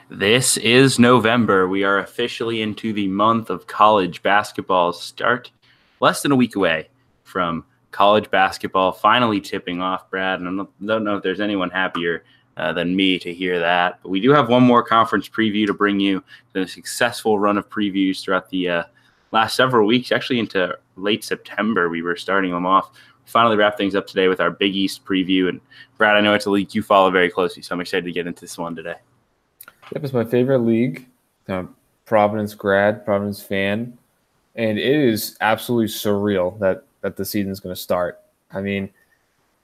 This is November. We are officially into the month of college basketball start. Less than a week away from college basketball finally tipping off, Brad. And I don't know if there's anyone happier than me to hear that. But we do have one more conference preview to bring you. The successful run of previews throughout the last several weeks, actually into late September. We were starting them off. We finally wrap things up today with our Big East preview. And Brad, I know it's a league you follow very closely, so I'm excited to get into this one today. Yep, it's my favorite league. Providence grad, Providence fan, and it is absolutely surreal that the season's going to start. I mean,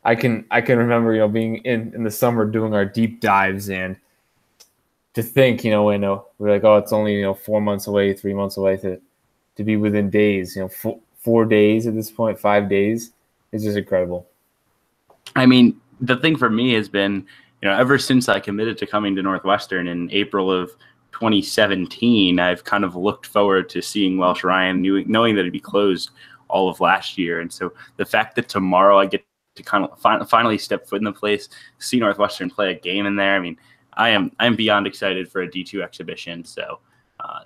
I can remember being in the summer doing our deep dives, and to think we're like, oh, it's only 4 months away, 3 months away to be within days. 4 days at this point, 5 days. It's just incredible. I mean, the thing for me has been, ever since I committed to coming to Northwestern in April of 2017, I've kind of looked forward to seeing Welsh Ryan, knowing that it'd be closed all of last year. And so the fact that tomorrow I get to kind of finally step foot in the place, see Northwestern play a game in there. I mean, I'm beyond excited for a D2 exhibition. So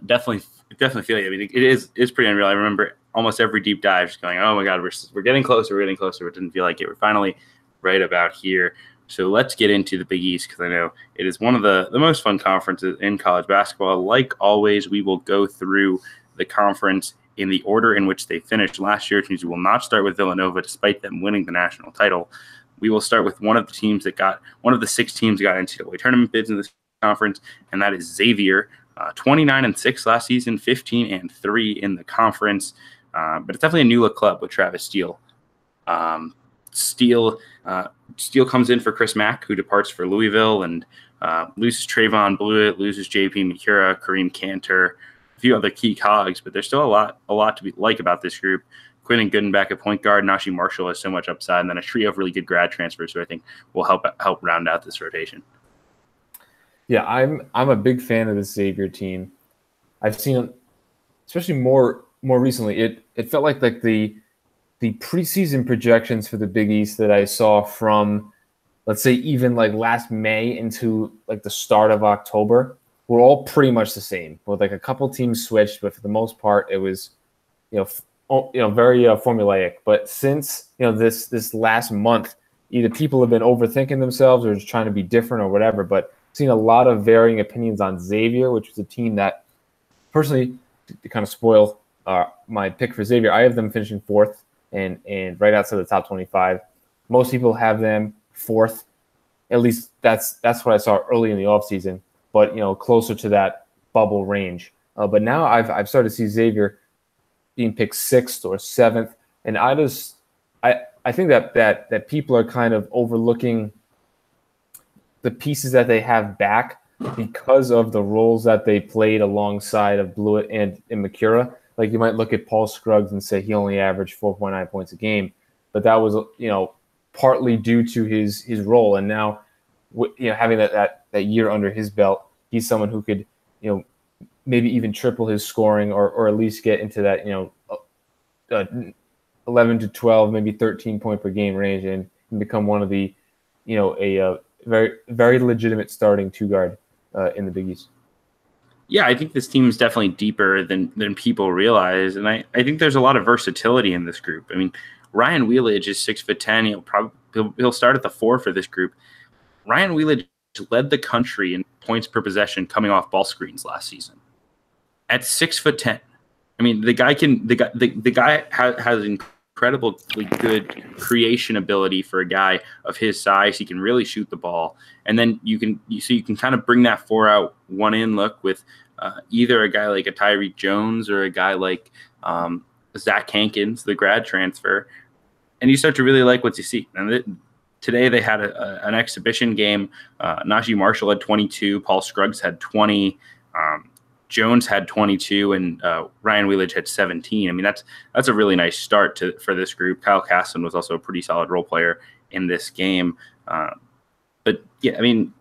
definitely feel it. I mean, it is pretty unreal. I remember almost every deep dive just going, oh my God, we're getting closer. It didn't feel like it. We're finally right about here. So let's get into the Big East, because I know it is one of the most fun conferences in college basketball. Like always, we will go through the conference in the order in which they finished last year, which means we will not start with Villanova, despite them winning the national title. We will start with one of the 6 teams that got NCAA tournament bids in this conference, and that is Xavier. 29-6 last season, 15-3 in the conference. But it's definitely a new look club with Travis Steele. Steele comes in for Chris Mack, who departs for Louisville, and loses Trayvon Blewett, loses J.P. Macura, Kareem Cantor, a few other key cogs, but there's still a lot to be like about this group. Quinton Goodenback at point guard, Nashi Marshall has so much upside, and then a trio of really good grad transfers who I think will help round out this rotation. Yeah, I'm a big fan of the Xavier team. I've seen, especially more recently, it felt like the preseason projections for the Big East that I saw from, let's say, even like last May into like the start of October were all pretty much the same. With like a couple teams switched, but for the most part, it was, very formulaic. But since this last month, either people have been overthinking themselves or just trying to be different or whatever. But I've seen a lot of varying opinions on Xavier, which was a team that, personally, to kind of spoil my pick for Xavier, I have them finishing 4th. And right outside the top 25. Most people have them 4th. At least that's what I saw early in the offseason, but closer to that bubble range. But now I've started to see Xavier being picked 6th or 7th, and I think that people are kind of overlooking the pieces that they have back because of the roles that they played alongside of Blewett and Macura. Like, you might look at Paul Scruggs and say he only averaged 4.9 points a game, but that was partly due to his role. And now, having that year under his belt, he's someone who could maybe even triple his scoring or at least get into that 11 to 12, maybe 13 point per game range and become one of the a very, very legitimate starting 2-guard in the Big East. Yeah, I think this team is definitely deeper than people realize, and I think there's a lot of versatility in this group. I mean, Ryan Wheelidge is 6'10". He'll start at the 4 for this group. Ryan Wheelidge led the country in points per possession coming off ball screens last season at 6'10". I mean, the guy has incredibly good creation ability for a guy of his size. He can really shoot the ball, and then you can kind of bring that 4 out, 1 in look with either a guy like a Tyreek Jones or a guy like Zach Hankins, the grad transfer, and you start to really like what you see. And today they had an exhibition game. Naji Marshall had 22, Paul Scruggs had 20. Jones had 22 and Ryan Wheelidge had 17. I mean, that's a really nice start for this group. Kyle Caston was also a pretty solid role player in this game. But yeah, I mean,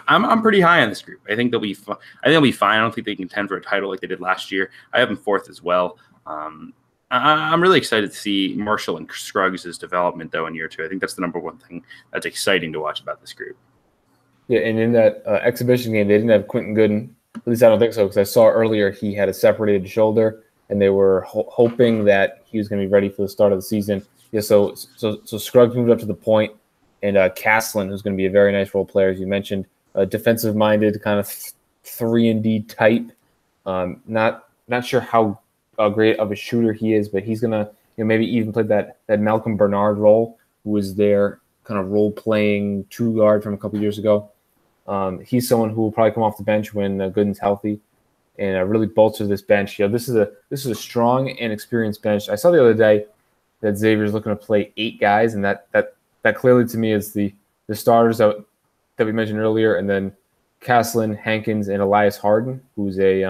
I'm pretty high on this group. I think they'll be fine. I don't think they can contend for a title like they did last year. I have them 4th as well. I'm really excited to see Marshall and Scruggs' development, though, in year 2. I think that's the number one thing that's exciting to watch about this group. Yeah, and in that exhibition game, they didn't have Quentin Gooden. At least I don't think so, because I saw earlier he had a separated shoulder, and they were hoping that he was going to be ready for the start of the season. Yeah, so Scruggs moved up to the point, and Caslin, who's going to be a very nice role player, as you mentioned, defensive-minded, kind of 3-and-D type. Not sure how great of a shooter he is, but he's going to maybe even play that Malcolm Bernard role, who was their kind of role-playing two guard from a couple years ago. He's someone who will probably come off the bench when Gooden's healthy, and really bolster this bench. This is a strong and experienced bench. I saw the other day that Xavier's looking to play 8 guys, and that clearly to me is the starters that we mentioned earlier, and then Caslin, Hankins, and Elias Harden, who's a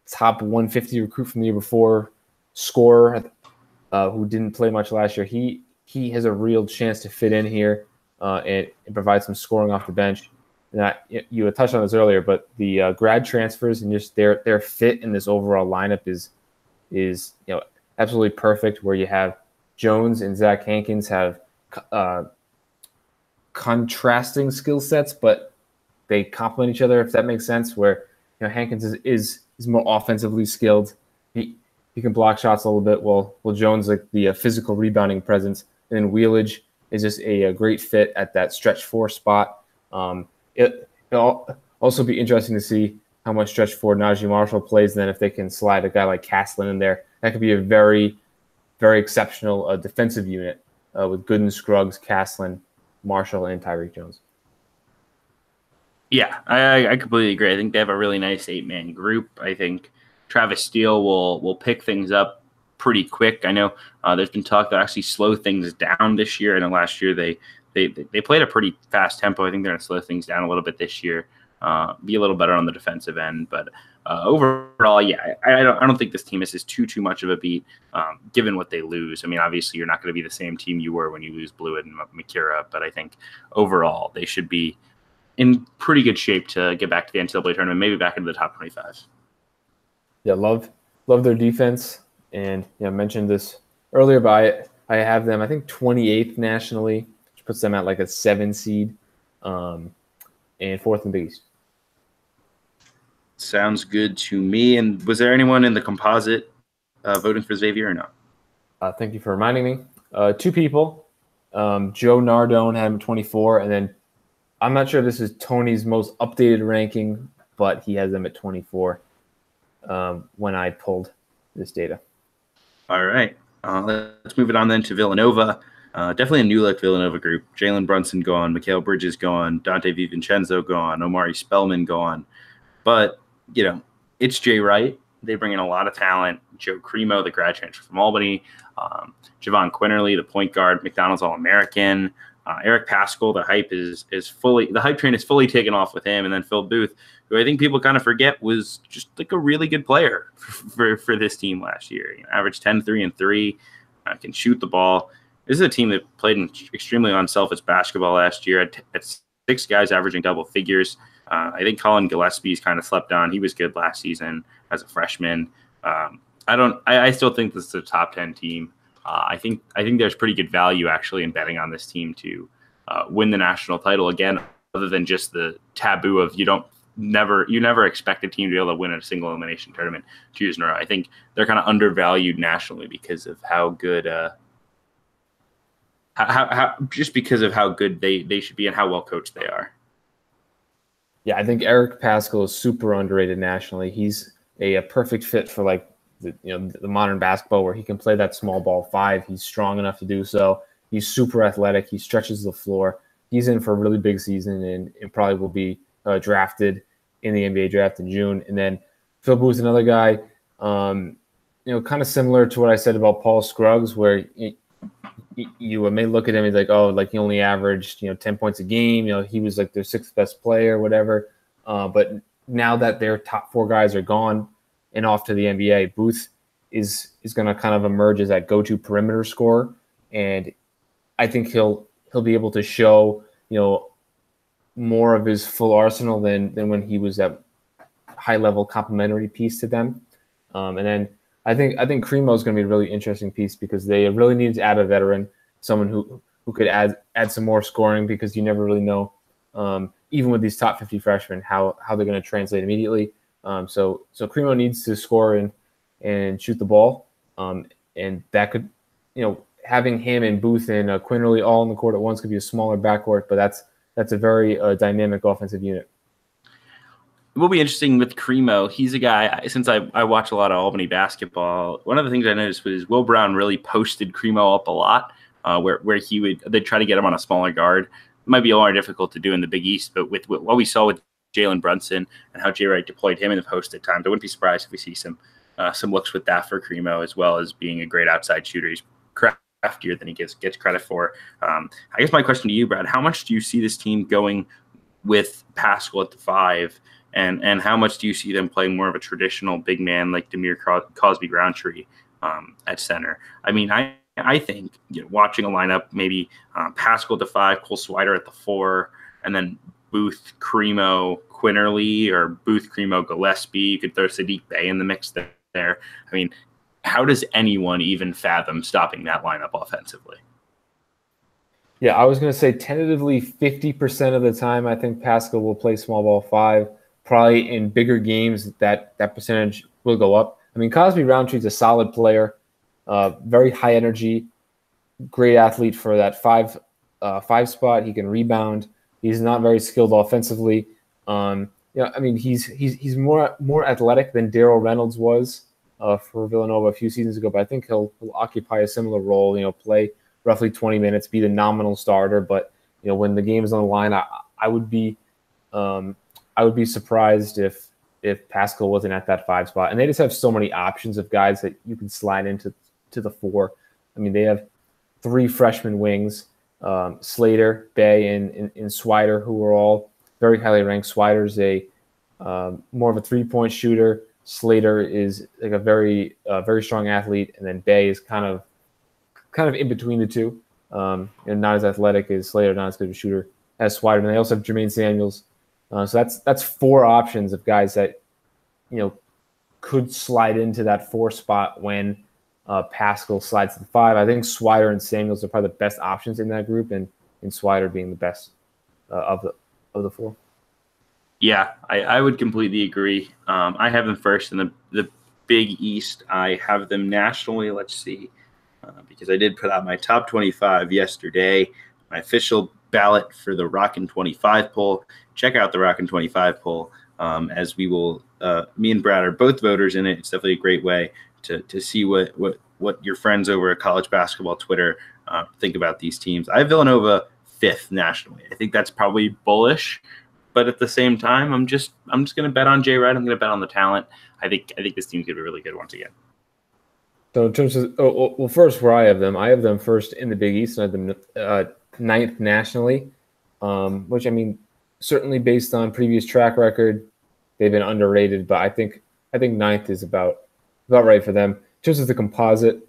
top 150 recruit from the year before, scorer who didn't play much last year. He has a real chance to fit in here and provide some scoring off the bench. And you had touched on this earlier, but the grad transfers and just their fit in this overall lineup is absolutely perfect. Where you have Jones and Zach Hankins have contrasting skill sets, but they complement each other, if that makes sense. Where Hankins is more offensively skilled. He can block shots a little bit. While Jones, like the physical rebounding presence, and then Wheelage is just a great fit at that stretch 4 spot. It'll also be interesting to see how much stretch 4 Najee Marshall plays. And then if they can slide a guy like Caslin in there, that could be a very, very exceptional defensive unit with Gooden, Scruggs, Caslin, Marshall, and Tyreek Jones. Yeah, I completely agree. I think they have a really nice 8-man group. I think Travis Steele will pick things up pretty quick. I know there's been talk that actually slow things down this year. I know last year they played a pretty fast tempo. I think they're going to slow things down a little bit this year, be a little better on the defensive end. But overall, yeah, I don't think this team misses too much of a beat, given what they lose. I mean, obviously, you're not going to be the same team you were when you lose Blewett and Makira, but I think overall they should be in pretty good shape to get back to the NCAA tournament, maybe back into the top 25. Yeah, love their defense. And I mentioned this earlier, but I have them, I think, 28th nationally, which puts them at like a 7 seed and 4th in the Big East. Sounds good to me. And was there anyone in the composite voting for Xavier or no? Thank you for reminding me. 2 people. Joe Nardone had him 24, and then I'm not sure if this is Tony's most updated ranking, but he has them at 24 when I pulled this data. All right. Let's move it on then to Villanova. Definitely a new look Villanova group. Jalen Brunson gone, Mikal Bridges gone, Dante DiVincenzo gone, Omari Spellman gone. But, it's Jay Wright. They bring in a lot of talent. Joe Cremo, the grad transfer from Albany. Javon Quinterly, the point guard, McDonald's All-American. Eric Paschal, the hype train is fully taken off with him. And then Phil Booth, who I think people kind of forget was just like a really good player for this team last year. Averaged 10, 3, and 3, can shoot the ball. This is a team that played extremely unselfish basketball last year at 6 guys averaging double figures. I think Colin Gillespie's kind of slept on. He was good last season as a freshman. I still think this is a top 10 team. I think there's pretty good value actually in betting on this team to win the national title again, other than just the taboo of you never expect a team to be able to win a single elimination tournament 2 years in a row. I think they're kind of undervalued nationally because of how good because of how good they should be and how well coached they are. Yeah, I think Eric Paschal is super underrated nationally. He's a perfect fit for like the modern basketball where he can play that small ball 5. He's strong enough to do so. He's super athletic. He stretches the floor. He's in for a really big season and probably will be drafted in the NBA draft in June. And then Phil Booth, another guy, kind of similar to what I said about Paul Scruggs, where you may look at him and like, oh, like he only averaged 10 points a game. He was like their 6th best player, whatever. But now that their top 4 guys are gone and off to the NBA, Booth is going to kind of emerge as that go-to perimeter scorer, and I think he'll be able to show more of his full arsenal than when he was that high-level complementary piece to them. And then I think Cremo is going to be a really interesting piece because they really need to add a veteran, someone who could add some more scoring, because you never really know even with these top 50 freshmen, how they're going to translate immediately. So Cremo needs to score and shoot the ball, and that could, having him and Booth and Quinterly all on the court at once could be a smaller backcourt, but that's a very dynamic offensive unit. It will be interesting with Cremo. He's a guy, since I watch a lot of Albany basketball, one of the things I noticed was Will Brown really posted Cremo up a lot, where they'd try to get him on a smaller guard. It might be a lot more difficult to do in the Big East, but with what we saw with Jalen Brunson and how Jay Wright deployed him in the post at times, I wouldn't be surprised if we see some looks with that for Cremo, as well as being a great outside shooter. He's craftier than he gets credit for. I guess my question to you, Brad, how much do you see this team going with Paschall at the 5? And how much do you see them playing more of a traditional big man like Demir Cosby-Roundtree at center? I mean, I think watching a lineup, maybe Paschall at the 5, Cole Swider at the 4, and then Booth, Cremo, Quinterly, or Booth, Cremo, Gillespie. You could throw Sadiq Bey in the mix there. I mean, how does anyone even fathom stopping that lineup offensively? Yeah, I was going to say tentatively 50% of the time I think Paschall will play small ball 5. Probably in bigger games that percentage will go up. I mean, Cosby-Roundtree's a solid player, very high energy, great athlete for that 5 spot. He can rebound. He's not very skilled offensively. I mean, he's more athletic than Darrell Reynolds was for Villanova a few seasons ago, but I think he'll occupy a similar role. Play roughly 20 minutes, be the nominal starter. But when the game is on the line, I would be surprised if Paschall wasn't at that 5 spot. And they just have so many options of guys that you can slide into the 4. I mean, they have 3 freshman wings, Slater, Bey, and Swider, who are all very highly ranked. Swider's more of a 3-point shooter. Slater is like a very strong athlete, and then Bey is kind of in between the two, and not as athletic as Slater, not as good of a shooter as Swider. And they also have Jermaine Samuels. So that's 4 options of guys that could slide into that 4 spot when Paschall slides to the 5. I think Swider and Samuels are probably the best options in that group, and Swider being the best of the 4. Yeah, I would completely agree. I have them first in the Big East. I have them nationally. Let's see, because I did put out my top 25 yesterday, my official ballot for the Rockin' 25 poll. Check out the Rockin' 25 poll, as we will. Me and Brad are both voters in it. It's definitely a great way to see what your friends over at College Basketball Twitter think about these teams. I have Villanova 5th nationally. I think that's probably bullish, but at the same time, I'm just going to bet on Jay Wright. I'm going to bet on the talent. I think this team's going to be really good once again. So in terms of first where I have them first in the Big East, and I have them 9th nationally, which, I mean, certainly based on previous track record, they've been underrated, but I think 9th is about right for them. In terms of the composite,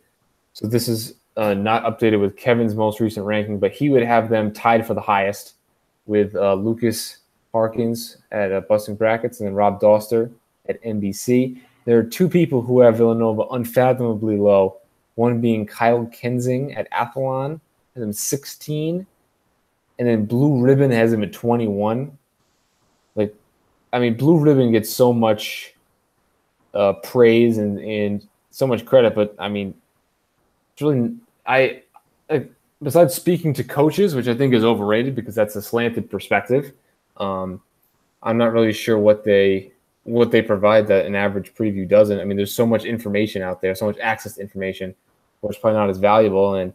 so this is not updated with Kevin's most recent ranking, but he would have them tied for the highest with Lucas Harkins at Busting Brackets and then Rob Doster at NBC. There are 2 people who have Villanova unfathomably low, one being Kyle Kensing at Athlon, has him 16, and then Blue Ribbon has him at 21. Like, I mean, Blue Ribbon gets so much praise and so much credit, but I mean, it's really, besides speaking to coaches, which I think is overrated because that's a slanted perspective, I'm not really sure what they provide that an average preview doesn't. I mean, there's so much information out there, so much access to information, which is probably not as valuable, and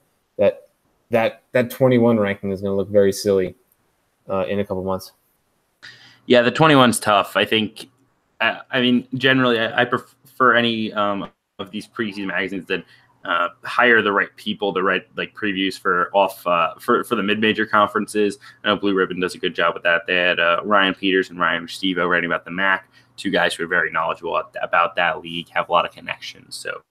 that 21 ranking is going to look very silly in a couple months. Yeah, the 21's tough. I think. I mean, generally, I prefer any of these preseason magazines that hire the right people, the right previews for the mid-major conferences. I know Blue Ribbon does a good job with that. They had Ryan Peters and Ryan Restivo writing about the MAC, 2 guys who are very knowledgeable about that league, have a lot of connections. So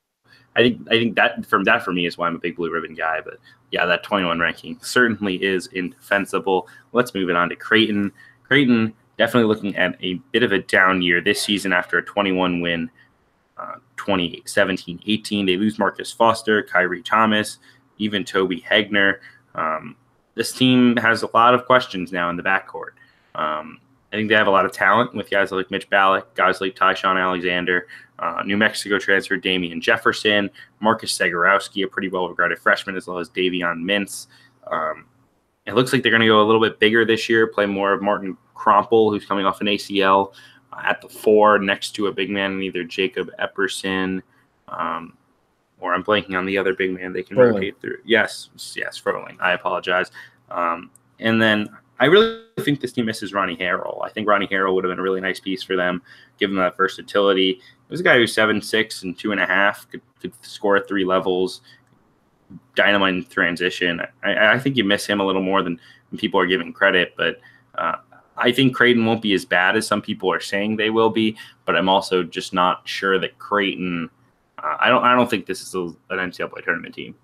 I think that for me is why I'm a big Blue Ribbon guy. But yeah, that 21 ranking certainly is indefensible. Let's move it on to Creighton. Creighton definitely looking at a bit of a down year this season after a 21 win 2017-18. They lose Marcus Foster, Kyrie Thomas, even Toby Hegner. This team has a lot of questions now in the backcourt. I think they have a lot of talent with guys like Mitch Ballack, guys like Tyshawn Alexander, New Mexico transfer Damian Jefferson, Marcus Zagorowski, a pretty well-regarded freshman, as well as Davion Mintz. It looks like they're going to go a little bit bigger this year, play more of Martin Krompel, who's coming off an ACL, at the 4 next to a big man in either Jacob Epperson, or I'm blanking on the other big man they can rotate through. Yes, Froling. I apologize. And then I really think this team misses Ronnie Harrell. I think Ronnie Harrell would have been a really nice piece for them, given that versatility. He was a guy who's 7'6" and 2.5, could score at 3 levels, dynamite in transition. I think you miss him a little more than people are giving credit, but I think Creighton won't be as bad as some people are saying they will be, but I'm also just not sure that Creighton I don't think this is an NCAA tournament team.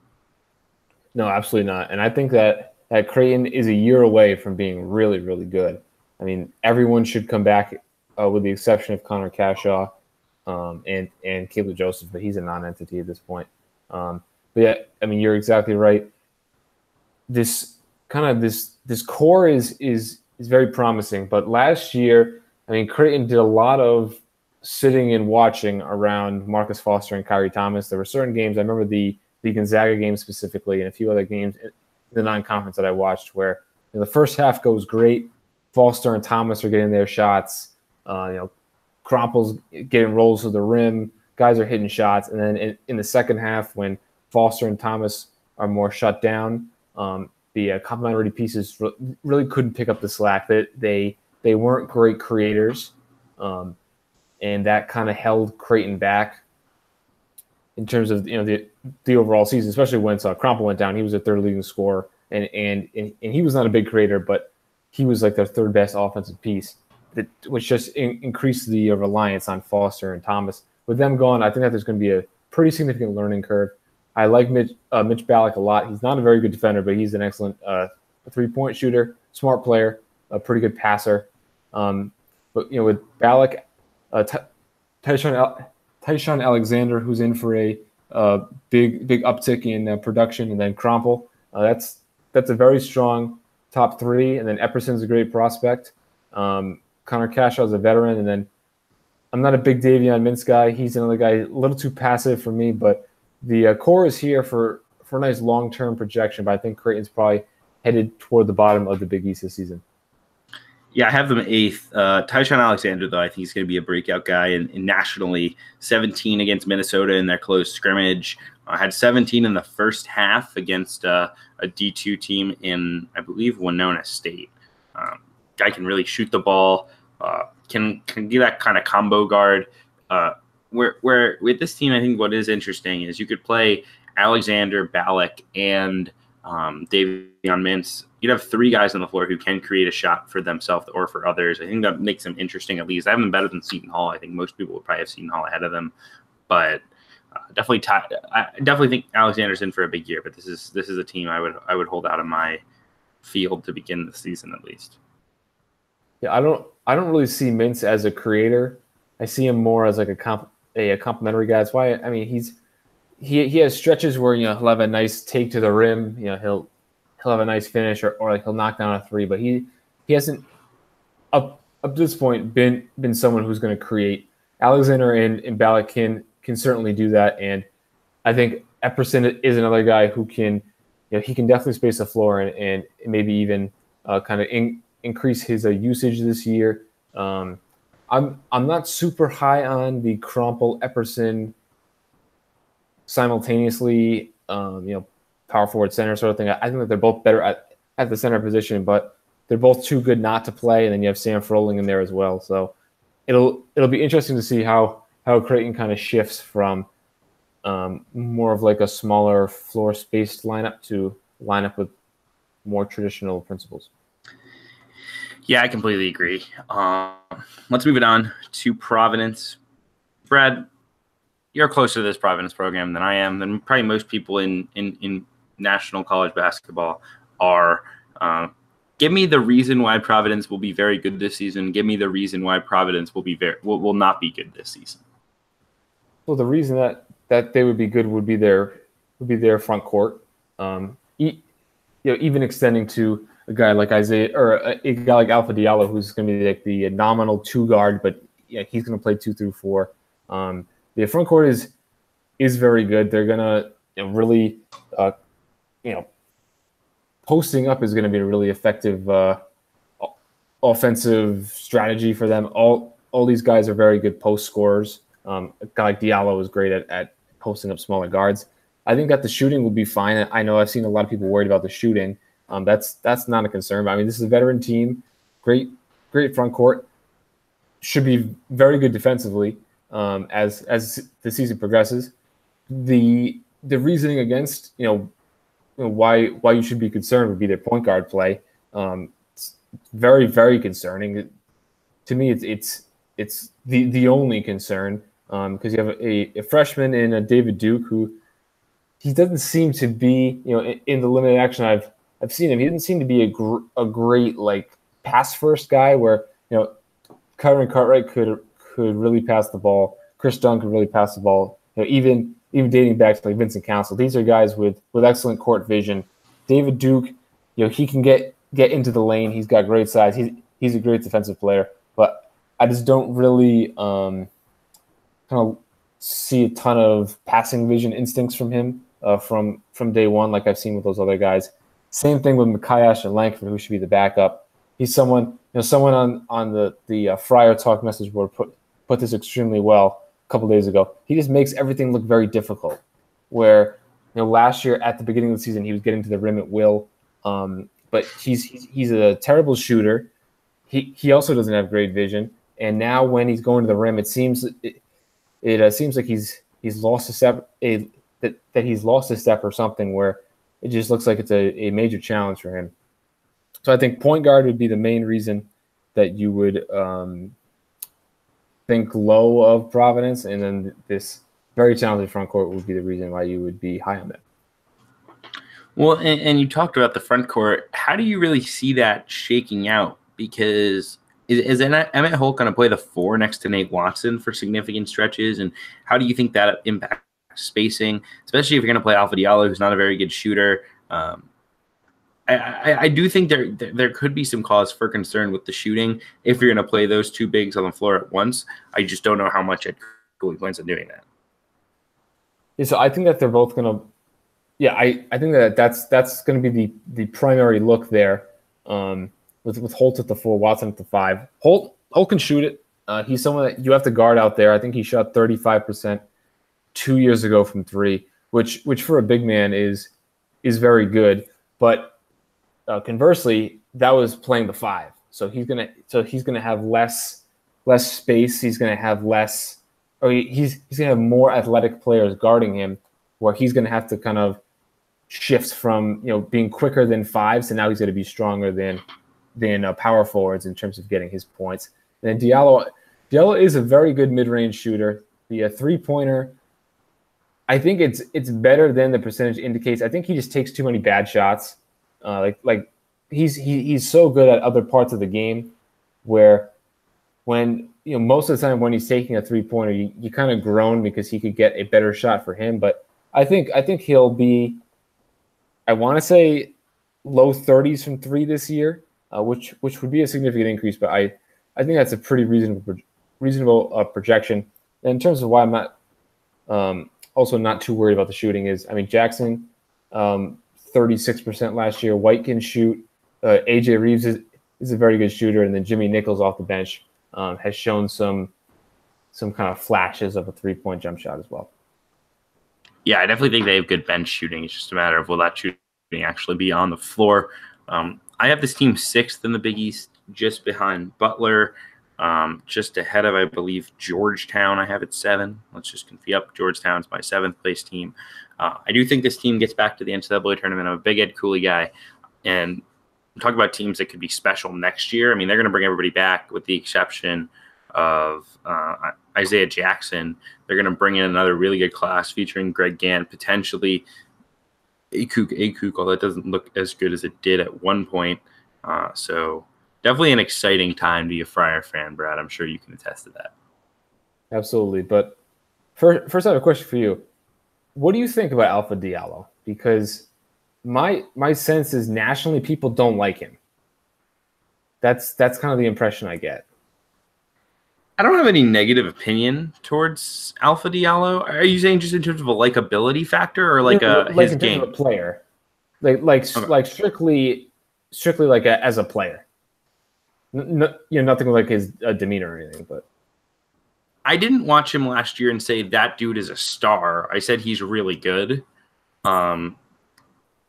No, absolutely not. And I think that Creighton is a year away from being really, really good. I mean, everyone should come back with the exception of Connor Cashaw and Caleb Joseph, but he's a non-entity at this point. But yeah, I mean, you're exactly right. This core is very promising. But last year, I mean, Creighton did a lot of sitting and watching around Marcus Foster and Kyrie Thomas. There were certain games, I remember the Gonzaga game specifically, and a few other games in the non-conference that I watched where the first half goes great. Foster and Thomas are getting their shots. Krompel's getting rolls to the rim. Guys are hitting shots. And then in the second half, when Foster and Thomas are more shut down, the complementary pieces really couldn't pick up the slack. They weren't great creators. And that kind of held Creighton back in terms of the overall season, especially when Krompel went down. He was their third leading scorer, and he was not a big creator, but he was like their third best offensive piece, which just increased the reliance on Foster and Thomas. With them gone, I think that there's going to be a pretty significant learning curve. I like Mitch Ballack a lot. He's not a very good defender, but he's an excellent three-point shooter, smart player, a pretty good passer. But with Ballack, Tyshawn Alexander, who's in for a big uptick in production, and then Krompel. That's a very strong top 3, and then Epperson's a great prospect. Connor Cashaw is a veteran, and then I'm not a big Davion Mintz guy. He's another guy a little too passive for me, but the core is here for a nice long-term projection, but I think Creighton's probably headed toward the bottom of the Big East this season. Yeah, I have them 8th. Tyshawn Alexander, though, I think he's going to be a breakout guy. And nationally, 17 against Minnesota in their close scrimmage. Had 17 in the first half against a D2 team in, I believe, Winona State. Guy can really shoot the ball, can be that kind of combo guard. Where with this team, I think what is interesting is you could play Alexander, Ballack, and Davion Mintz. You'd have 3 guys on the floor who can create a shot for themselves or for others. I think that makes them interesting at least. I have them better than Seton Hall. I think most people would probably have Seton Hall ahead of them. But I definitely think Alexander's in for a big year. But this is a team I would hold out of my field to begin the season at least. Yeah, I don't really see Mintz as a creator. I see him more as like a complimentary guy. That's why he has stretches where he'll have a nice take to the rim. He'll have a nice finish or like he'll knock down a 3, but he hasn't up to this point been someone who's going to create. Alexander and Ballack can certainly do that, and I think Epperson is another guy who can he can definitely space the floor and maybe even kind of increase his usage this year. I'm not super high on the Krompel Epperson simultaneously, power forward center sort of thing. I think that they're both better at the center position, but they're both too good not to play. And then you have Sam Froling in there as well. So it'll be interesting to see how Creighton kind of shifts from more of like a smaller floor spaced lineup to lineup with more traditional principles. Yeah, I completely agree. Let's move it on to Providence. Brad, you're closer to this Providence program than I am, than probably most people in national college basketball are. Give me the reason why Providence will be very good this season. Give me the reason why Providence will not be good this season. Well, the reason that they would be good would be their front court. Even extending to a guy like Isaiah or a guy like Alpha Diallo, who's going to be like the nominal two guard, but yeah, he's going to play 2 through 4. The front court is very good. They're going to really, posting up is going to be a really effective offensive strategy for them. All these guys are very good post scorers. A guy like Diallo is great at posting up smaller guards. I think that the shooting will be fine. I know I've seen a lot of people worried about the shooting. That's not a concern. But I mean, this is a veteran team, great front court, should be very good defensively as the season progresses. The reasoning against why you should be concerned would be their point guard play. It's very, very concerning. To me, it's the only concern because you have a freshman in David Duke who he doesn't seem to be in the limited action I've seen him. He didn't seem to be a great like pass first guy where Kyron Cartwright could really pass the ball. Chris Dunn could really pass the ball. Even dating back to like Vincent Council, these are guys with excellent court vision. David Duke, he can get into the lane. He's got great size. He's a great defensive player, but I just don't really kind of see a ton of passing vision instincts from him from day one, like I've seen with those other guys. Same thing with Makayash and Langford, who should be the backup. He's someone on the Friar Talk message board put this extremely well a couple days ago. He just makes everything look very difficult. Where last year at the beginning of the season he was getting to the rim at will, but he's a terrible shooter. He also doesn't have great vision, and now when he's going to the rim, it seems like he's lost a step, that he's lost a step or something, where it just looks like it's a major challenge for him. So I think point guard would be the main reason that you would think low of Providence, and then this very talented front court would be the reason why you would be high on them. Well, and you talked about the front court. How do you really see that shaking out? Because is Emmett Holt going to play the 4 next to Nate Watson for significant stretches? And how do you think that impacts spacing, especially if you're going to play Alpha Diallo, who's not a very good shooter? I do think there could be some cause for concern with the shooting if you're going to play those 2 bigs on the floor at once. I just don't know how much Ed Cooley plans on doing that. Yeah, so I think that they're both going to. Yeah, I think that's going to be the primary look there. With Holt at the 4, Watson at the 5. Holt can shoot it. He's someone that you have to guard out there. I think he shot 35% 2 years ago from 3, which for a big man is very good. But conversely, that was playing the 5. So he's gonna have less space. He's gonna have less, or he's gonna have more athletic players guarding him, where he's gonna have to kind of shift from being quicker than 5s, so now he's gonna be stronger than power forwards in terms of getting his points. And then Diallo is a very good mid-range shooter. The 3-pointer, I think it's better than the percentage indicates. I think he just takes too many bad shots. Like he's so good at other parts of the game, where when most of the time when he's taking a 3-pointer, you kind of groan because he could get a better shot for him. But I think he'll be, I want to say, low 30s from 3 this year. Which would be a significant increase, but I think that's a pretty reasonable projection. And in terms of why I'm not also not too worried about the shooting is, I mean, Jackson 36% last year. White can shoot. AJ Reeves is a very good shooter, and then Jimmy Nichols off the bench has shown some kind of flashes of a 3-point jump shot as well. Yeah, I definitely think they have good bench shooting. It's just a matter of will that shooting actually be on the floor. I have this team 6th in the Big East, just behind Butler, just ahead of, I believe, Georgetown. I have it 7. Let's just confuse up. Georgetown's my 7th place team. I do think this team gets back to the NCAA tournament. I'm a big Ed Cooley guy, and I'm talking about teams that could be special next year. I mean, they're going to bring everybody back with the exception of Isaiah Jackson. They're going to bring in another really good class featuring Greg Gant, potentially Akuk, although it doesn't look as good as it did at one point. So definitely an exciting time to be a Friar fan, Brad. I'm sure you can attest to that. Absolutely. But first I have a question for you. What do you think about Alpha Diallo? Because my sense is nationally people don't like him. That's kind of the impression I get. I don't have any negative opinion towards Alpha Diallo. Are you saying just in terms of a likability factor or like Like his in terms game? of a player, like strictly like as a player. Nothing like his demeanor or anything, but I didn't watch him last year and say that dude is a star. I said he's really good. Um,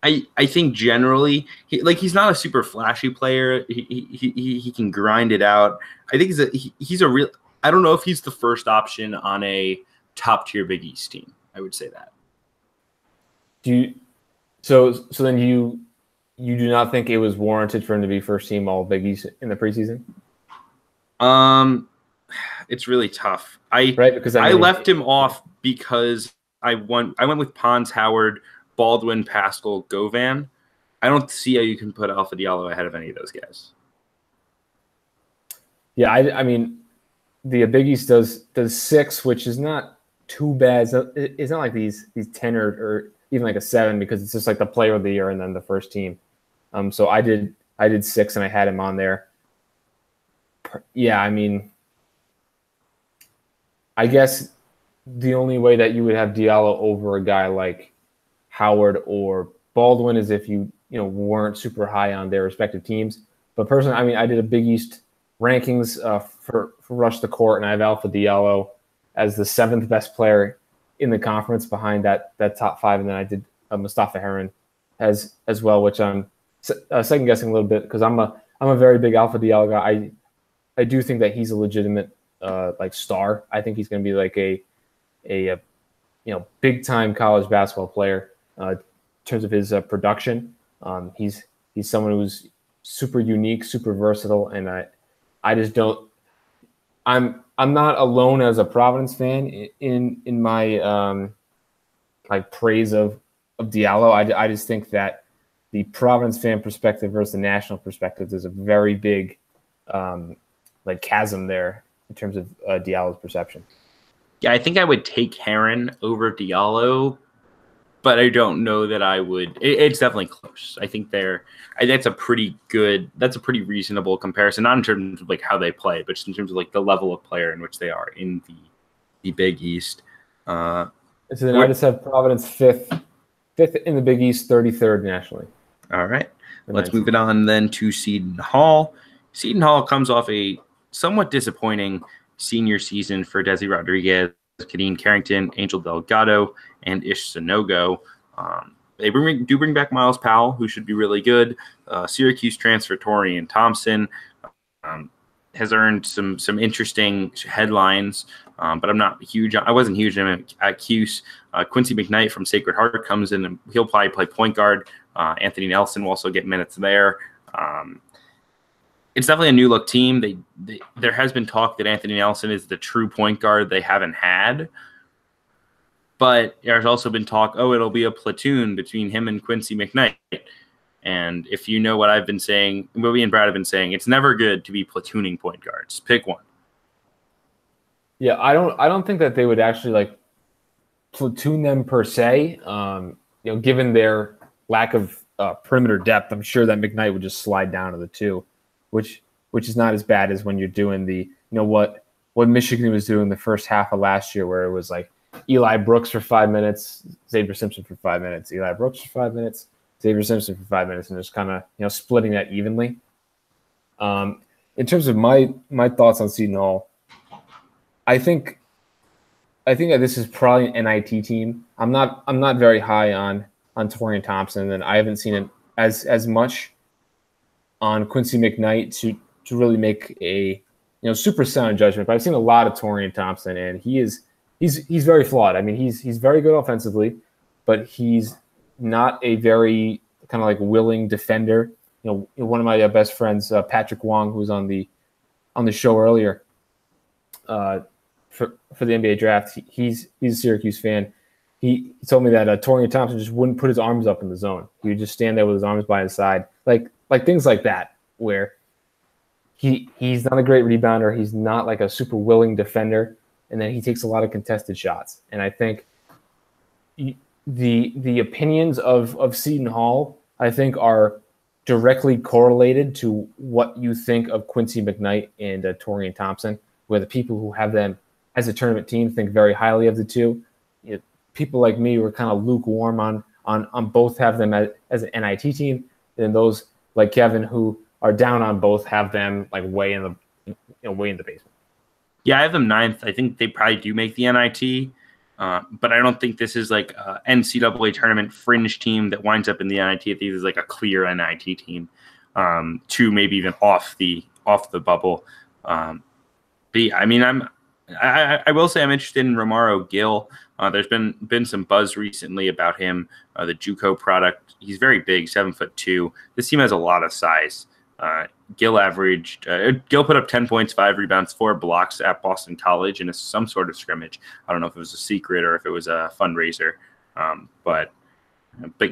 I think generally he's not a super flashy player. He can grind it out. I think he's a real. I don't know if he's the first option on a top tier Big East team. I would say that. do you? So then you do not think it was warranted for him to be first team All Big East in the preseason? It's really tough. Right, because I left him off because I went with Pons, Howard, Baldwin, Pascal, Govan. I don't see how you can put Alpha Diallo ahead of any of those guys. Yeah, I mean, the Big East does 6, which is not too bad. It's not like these 10 or even like a 7 because it's just like the player of the year and then the first team. So I did 6 and I had him on there. Yeah, I mean, I guess the only way that you would have Diallo over a guy like Howard or Baldwin is if you weren't super high on their respective teams. But personally, I mean, I did a Big East rankings for Rush the Court, and I have Alpha Diallo as the 7th best player in the conference behind that top 5, and then I did Mustafa Heron as well, which I'm second guessing a little bit because I'm a very big Alpha Diallo guy. I do think that he's a legitimate like star. I think he's going to be like a big time college basketball player in terms of his production. He's someone who's super unique, super versatile, and I just don't. I'm not alone as a Providence fan in my like praise of Diallo. I just think that the Providence fan perspective versus the national perspective, there's a very big like chasm there in terms of Diallo's perception. Yeah, I think I would take Heron over Diallo, but I don't know that I would. It's definitely close. I think that's a pretty reasonable comparison, not in terms of like how they play, but just in terms of like the level of player in which they are in the Big East. So then I just have Providence fifth in the Big East, 33rd nationally. All right, let's move it on then to Seton Hall. Seton Hall comes off a somewhat disappointing senior season for Desi Rodriguez, Kadeen Carrington, Angel Delgado, and Ish Sanogo. They do bring back Miles Powell, who should be really good. Syracuse transfer Torian Thompson has earned some interesting headlines, but I'm not huge. I wasn't huge at Cuse. Quincy McKnight from Sacred Heart comes in, and he'll probably play point guard. Anthony Nelson will also get minutes there. It's definitely a new look team. There has been talk that Anthony Nelson is the true point guard they haven't had. But there's also been talk, it'll be a platoon between him and Quincy McKnight. And if you know what I've been saying, what we and Brad have been saying, it's never good to be platooning point guards. Pick one. Yeah, I don't think that they would actually like platoon them per se. Given their lack of perimeter depth, I'm sure that McKnight would just slide down to the 2, which is not as bad as when you're doing the what Michigan was doing the first half of last year, where it was like Eli Brooks for 5 minutes, Xavier Simpson for 5 minutes, Eli Brooks for 5 minutes, Xavier Simpson for 5 minutes, and just kind of splitting that evenly. In terms of my thoughts on Seton Hall, I think that this is probably an NIT team. I'm not very high on Torian Thompson, and I haven't seen it as much on Quincy McKnight to really make a super sound judgment. But I've seen a lot of Torian Thompson, and he's very flawed. I mean, he's very good offensively, but he's not a very kind of like willing defender. One of my best friends, Patrick Wong, who was on the show earlier for the NBA draft, he's a Syracuse fan. He told me that Torian Thompson just wouldn't put his arms up in the zone. He would just stand there with his arms by his side, like things like that, where he's not a great rebounder. He's not like a super willing defender. And then he takes a lot of contested shots. And I think the opinions of Seton Hall, I think, are directly correlated to what you think of Quincy McKnight and Torian Thompson, where the people who have them as a tournament team think very highly of the two. People like me were kind of lukewarm on both have them as an NIT team, and those like Kevin who are down on both have them like way in the basement. Yeah, I have them ninth. I think they probably do make the NIT, but I don't think this is like a NCAA tournament fringe team that winds up in the NIT. I think this is like a clear NIT team, to maybe even off the bubble. But yeah, I mean, I will say I'm interested in Romaro Gill. There's been some buzz recently about him, the JUCO product. He's very big, 7'2". This team has a lot of size. Gill put up 10 points, 5 rebounds, 4 blocks at Boston College in some sort of scrimmage. I don't know if it was a secret or if it was a fundraiser, but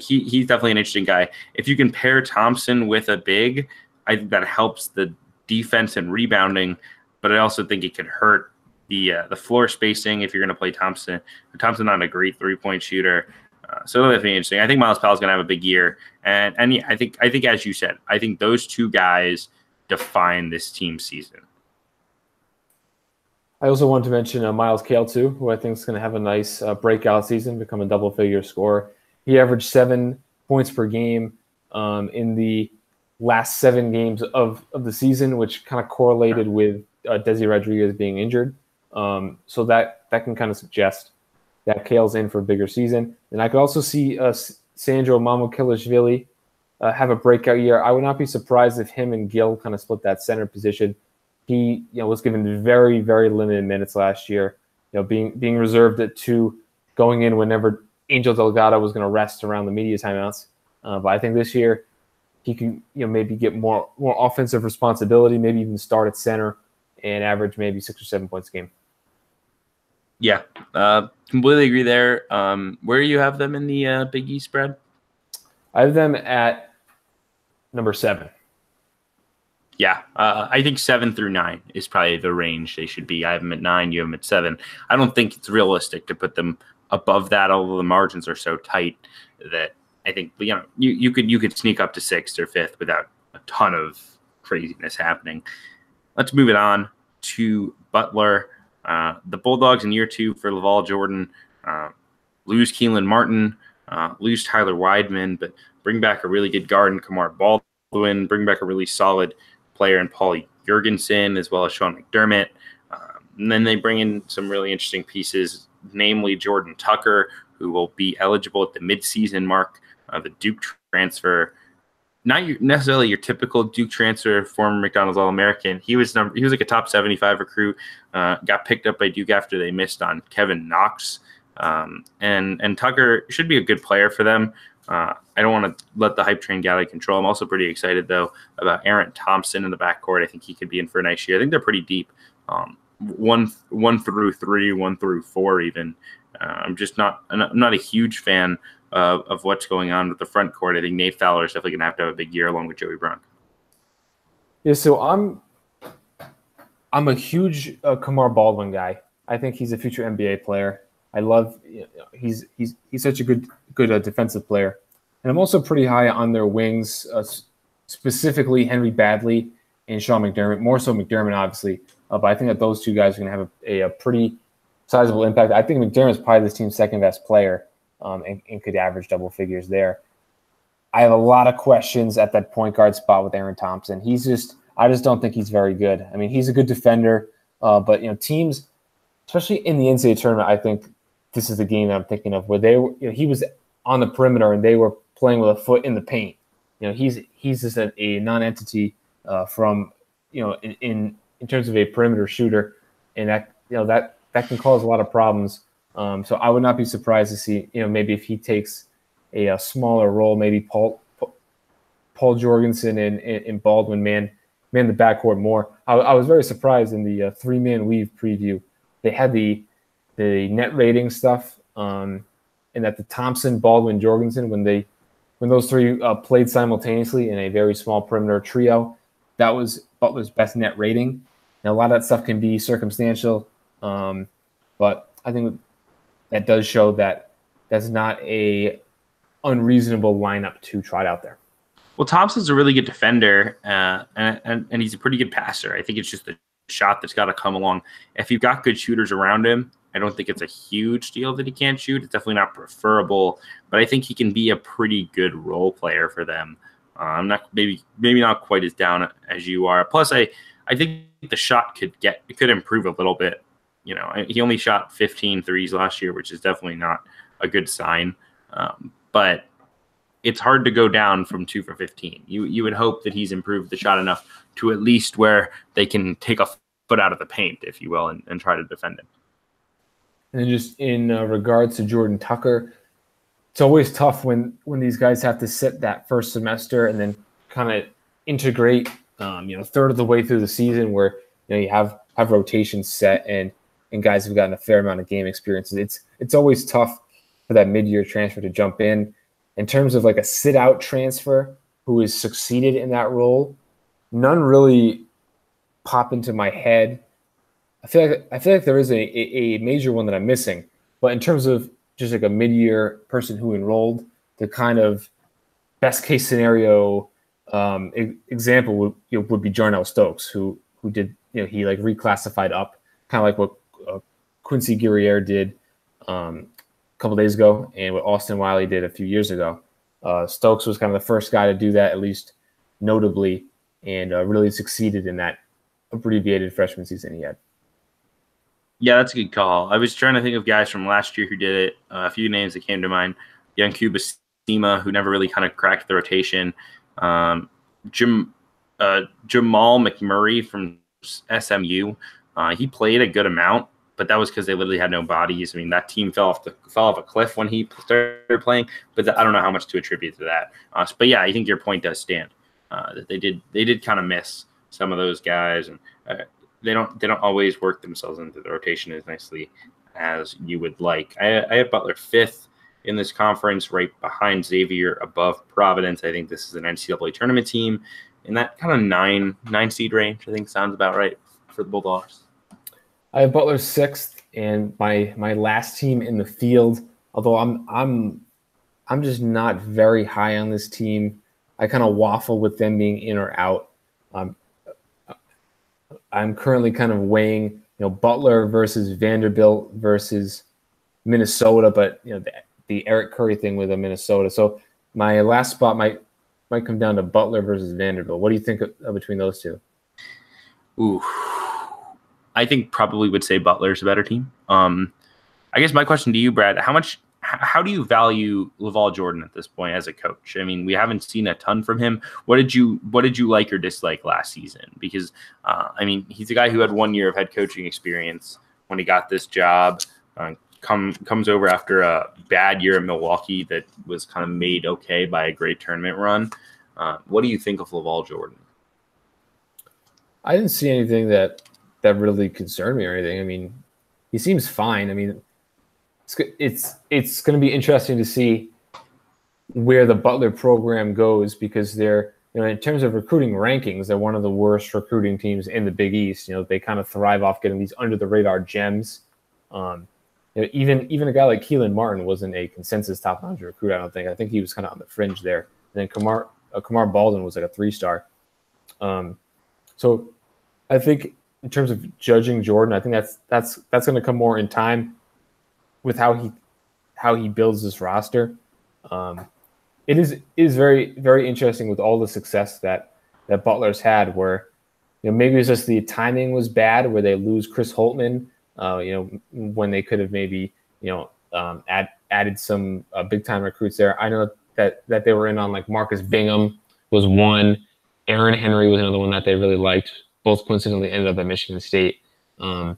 he's definitely an interesting guy. If you can pair Thompson with a big, I think that helps the defense and rebounding, but I also think it could hurt the floor spacing if you're going to play Thompson. Thompson's not a great 3-point shooter. So that'll be interesting. I think Myles Powell's going to have a big year, and yeah, I think as you said, I think those two guys define this team's season. I also want to mention Miles Cale too, who I think is going to have a nice breakout season, become a double-figure scorer. He averaged 7 points per game in the last 7 games of the season, which kind of correlated with Desi Rodriguez being injured. So that can kind of suggest that Cale's in for a bigger season. And I could also see Sandro Mamukilishvili have a breakout year. I would not be surprised if him and Gill kind of split that center position. He was given very, very limited minutes last year, being reserved at 2, going in whenever Angel Delgado was going to rest around the media timeouts. But I think this year he can maybe get more offensive responsibility, maybe even start at center and average maybe 6 or 7 points a game. Yeah, completely agree there. Where do you have them in the Big East spread? I have them at number 7. Yeah, I think 7 through 9 is probably the range they should be. I have them at 9. You have them at 7. I don't think it's realistic to put them above that, although the margins are so tight that I think you could sneak up to 6th or 5th without a ton of craziness happening. Let's move it on to Butler. The Bulldogs in year 2 for Laval Jordan lose Keelan Martin, lose Tyler Weidman, but bring back a really good guard in Kamar Baldwin, bring back a really solid player in Paulie Jurgensen, as well as Sean McDermott. And then they bring in some really interesting pieces, namely Jordan Tucker, who will be eligible at the midseason mark, the Duke transfer. Not necessarily your typical Duke transfer, former McDonald's All-American. He was like a top 75 recruit. Got picked up by Duke after they missed on Kevin Knox. And Tucker should be a good player for them. I don't want to let the hype train get out of control. I'm also pretty excited though about Aaron Thompson in the backcourt. I think he could be in for a nice year. I think they're pretty deep. 1 through 3, 1 through 4 even. I'm not a huge fan of what's going on with the front court. I think Nate Fowler is definitely going to have a big year along with Joey Brunk. Yeah, so I'm a huge Kamar Baldwin guy. I think he's a future NBA player. I love he's such a good defensive player, and I'm also pretty high on their wings, specifically Henry Badley and Sean McDermott. More so McDermott, obviously, but I think that those two guys are going to have a pretty sizable impact. I think McDermott's probably this team's second best player. And could average double figures there. I have a lot of questions at that point guard spot with Aaron Thompson. I just don't think he's very good. I mean, he's a good defender, but teams, especially in the NCAA tournament, I think this is the game that I'm thinking of where he was on the perimeter and they were playing with a foot in the paint. He's just a non-entity from in terms of a perimeter shooter, and that can cause a lot of problems. So I would not be surprised to see, maybe if he takes a smaller role, maybe Paul Jorgensen and Baldwin man the backcourt more. I was very surprised in the 3-man weave preview. They had the net rating stuff, and that the Thompson, Baldwin, Jorgensen, when those three played simultaneously in a very small perimeter trio, that was Butler's best net rating. Now, a lot of that stuff can be circumstantial, but I think that does show that a unreasonable lineup to trot out there. Well, Thompson's a really good defender, and he's a pretty good passer. I think it's just the shot that's got to come along. If you've got good shooters around him, I don't think it's a huge deal that he can't shoot. It's definitely not preferable, but I think he can be a pretty good role player for them. I'm not maybe not quite as down as you are. Plus, I think the shot could improve a little bit. You know, he only shot 15 threes last year, which is definitely not a good sign. But it's hard to go down from 2 for 15. You would hope that he's improved the shot enough to at least where they can take a foot out of the paint, if you will, and try to defend him. And then just in regards to Jordan Tucker, it's always tough when these guys have to sit that first semester and then kind of integrate, third of the way through the season where you have rotations set and guys have gotten a fair amount of game experiences. It's always tough for that mid-year transfer to jump in. In terms of like a sit-out transfer who has succeeded in that role, none really pop into my head. I feel like there is a major one that I'm missing. But in terms of just like a mid-year person who enrolled, the kind of best-case scenario example would be Jarnell Stokes, who did he like reclassified up, kind of like what Quincy Guerriere did a couple days ago, and what Austin Wiley did a few years ago. Stokes was kind of the first guy to do that, at least notably, and really succeeded in that abbreviated freshman season he had. Yeah, that's a good call. I was trying to think of guys from last year who did it. A few names that came to mind. Yankuba Sema, who never really kind of cracked the rotation. Jamal McMurray from SMU. He played a good amount, but that was because they literally had no bodies. I mean, that team fell off a cliff when he started playing, but I don't know how much to attribute to that. But yeah, I think your point does stand. That they did kind of miss some of those guys, and they don't always work themselves into the rotation as nicely as you would like. I have Butler 5th in this conference, right behind Xavier, above Providence. I think this is an NCAA tournament team in that kind of nine seed range. I think sounds about right for the Bulldogs. I have Butler 6th, and my last team in the field. Although I'm just not very high on this team. I kind of waffle with them being in or out. I'm currently kind of weighing, Butler versus Vanderbilt versus Minnesota, but the Eric Curry thing with Minnesota. So my last spot might come down to Butler versus Vanderbilt. What do you think of between those two? Ooh, I think probably would say Butler's a better team. I guess my question to you, Brad, how do you value LaVall Jordan at this point as a coach? I mean, we haven't seen a ton from him. What did you like or dislike last season? Because he's a guy who had 1 year of head coaching experience when he got this job. Comes over after a bad year in Milwaukee that was kind of made okay by a great tournament run. What do you think of LaVall Jordan? I didn't see anything that really concerned me or anything. I mean, he seems fine. I mean, it's going to be interesting to see where the Butler program goes, because they're, in terms of recruiting rankings, they're one of the worst recruiting teams in the Big East. They kind of thrive off getting these under the radar gems. Even a guy like Keelan Martin wasn't a consensus top 100 recruit. I don't think. I think he was kind of on the fringe there. And then Kamar Baldwin was like a 3-star. So I think in terms of judging Jordan, I think that's going to come more in time with how he builds this roster. It is very, very interesting with all the success that Butler's had, where maybe it's just the timing was bad, where they lose Chris Holtmann, when they could have maybe added some big time recruits there. I know that they were in on, like, Marcus Bingham was one, Aaron Henry was another one that they really liked. Both coincidentally ended up at Michigan State. There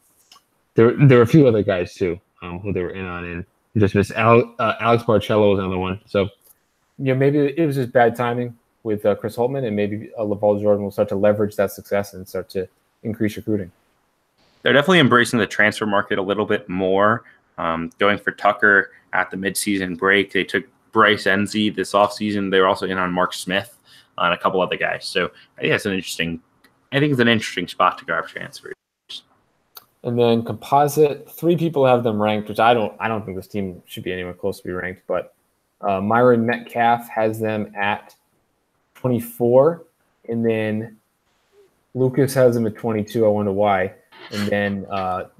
were a few other guys too who they were in on, and just missed. Alex Barcello was another one. So maybe it was just bad timing with Chris Holtmann, and maybe LaVall Jordan will start to leverage that success and start to increase recruiting. They're definitely embracing the transfer market a little bit more. Going for Tucker at the midseason break. They took Bryce Enzi this offseason. They were also in on Mark Smith and a couple other guys. So I think it's an interesting spot to grab transfers. And then composite, 3 people have them ranked, which I don't think this team should be anywhere close to be ranked. But Myron Metcalf has them at 24, and then Lucas has them at 22. I wonder why. And then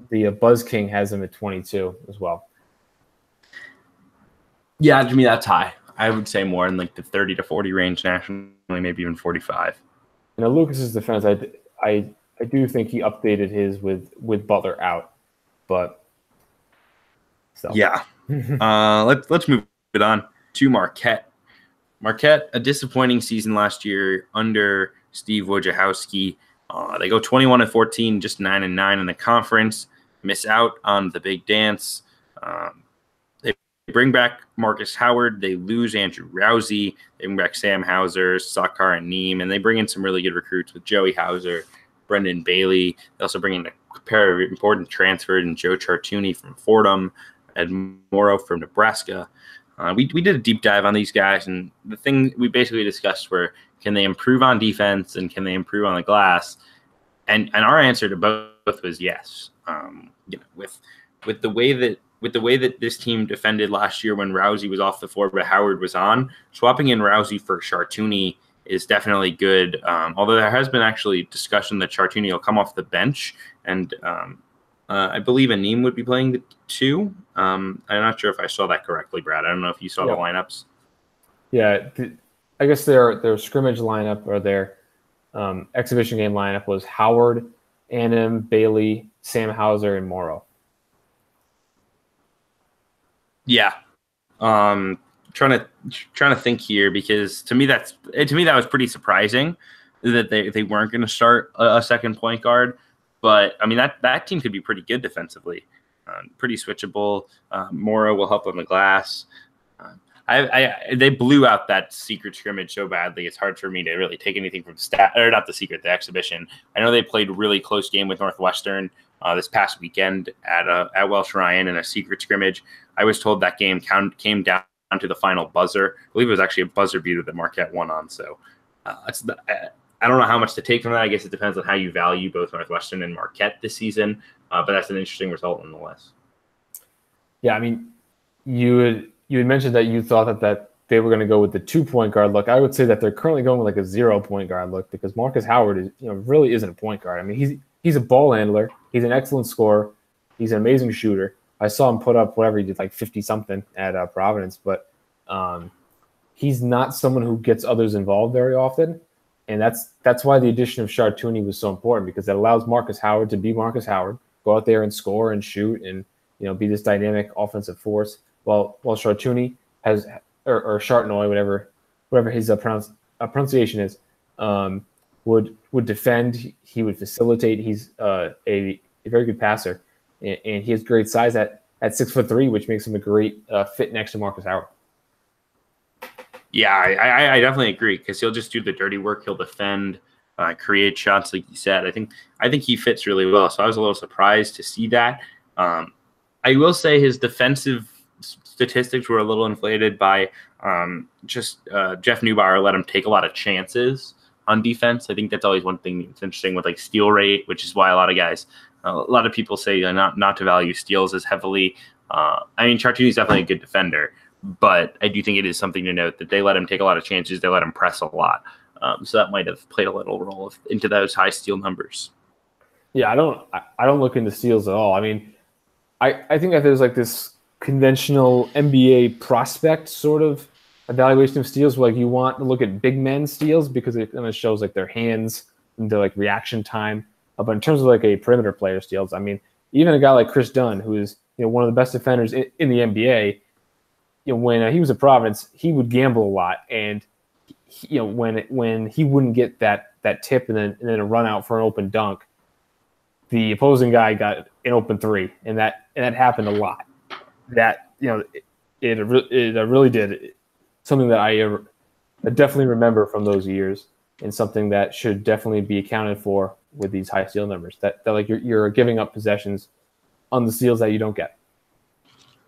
the Buzz King has them at 22 as well. Yeah, to me that's high. I would say more in like the 30 to 40 range nationally, maybe even 45. You know, Lucas's defense, I do think he updated his with Butler out, but so. Yeah. Let's move it on to Marquette. Marquette, a disappointing season last year under Steve Wojciechowski. They go 21-14, just 9-9 in the conference. Miss out on the big dance. They bring back Marcus Howard. They lose Andrew Rousey. They bring back Sam Hauser, Sakar, and Neem, and they bring in some really good recruits with Joey Hauser, Brendan Bailey. They also bring in a pair of important transfers in Joe Chartouni from Fordham and Morrow from Nebraska. We did a deep dive on these guys, and the thing we basically discussed were, can they improve on defense and can they improve on the glass? And our answer to both was yes. With the way that this team defended last year when Rousey was off the floor but Howard was on, swapping in Rousey for Chartouni is definitely good. Although there has been actually discussion that Chartouni will come off the bench, and I believe Aneem would be playing the 2. I'm not sure if I saw that correctly, Brad. I don't know if you saw the lineups. Yeah, I guess their scrimmage lineup or their exhibition game lineup was Howard, Anim, Bailey, Sam Hauser, and Morrow. Yeah. Trying to think here, because to me that was pretty surprising that they weren't going to start a second point guard. But I mean that team could be pretty good defensively, pretty switchable. Morrow will help on the glass. They blew out that secret scrimmage so badly. It's hard for me to really take anything from the exhibition. I know they played a really close game with Northwestern this past weekend at Welsh Ryan in a secret scrimmage. I was told that game came down to the final buzzer. I believe it was actually a buzzer beater that Marquette won on. So I don't know how much to take from that. I guess it depends on how you value both Northwestern and Marquette this season. But that's an interesting result nonetheless. Yeah, I mean, you had mentioned that you thought that they were going to go with the 2-point guard look. I would say that they're currently going with like a 0-point guard look, because Marcus Howard really isn't a point guard. I mean, he's a ball handler. He's an excellent scorer. He's an amazing shooter. I saw him put up whatever he did, like 50-something at Providence. But he's not someone who gets others involved very often. And that's why the addition of Chartouni was so important, because it allows Marcus Howard to be Marcus Howard, go out there and score and shoot and be this dynamic offensive force. While Chartouni has or Chartnoy, whatever his pronunciation is, would defend. He would facilitate. He's a very good passer, and he has great size at 6'3", which makes him a great fit next to Marcus Howard. Yeah, I definitely agree, because he'll just do the dirty work. He'll defend, create shots, like you said. I think he fits really well. So I was a little surprised to see that. I will say his defensive statistics were a little inflated by Jeff Neubauer let him take a lot of chances on defense. I think that's always one thing that's interesting with like steal rate, which is why a lot of people say not to value steals as heavily. I mean, Chartouni is definitely a good defender, but I do think it is something to note that they let him take a lot of chances. They let him press a lot. So that might have played a little role into those high steal numbers. Yeah, I don't look into steals at all. I mean, I think that there's like this conventional NBA prospect sort of evaluation of steals where like you want to look at big men steals because it kind of shows like their hands and their like reaction time. But in terms of like a perimeter player steals, I mean, even a guy like Chris Dunn, who is one of the best defenders in the NBA, when he was at Providence, he would gamble a lot, and when he wouldn't get that tip and then a run out for an open dunk, the opposing guy got an open 3, and that happened a lot. That it really did something that I definitely remember from those years, and something that should definitely be accounted for with these high steal numbers. That like you're giving up possessions on the steals that you don't get.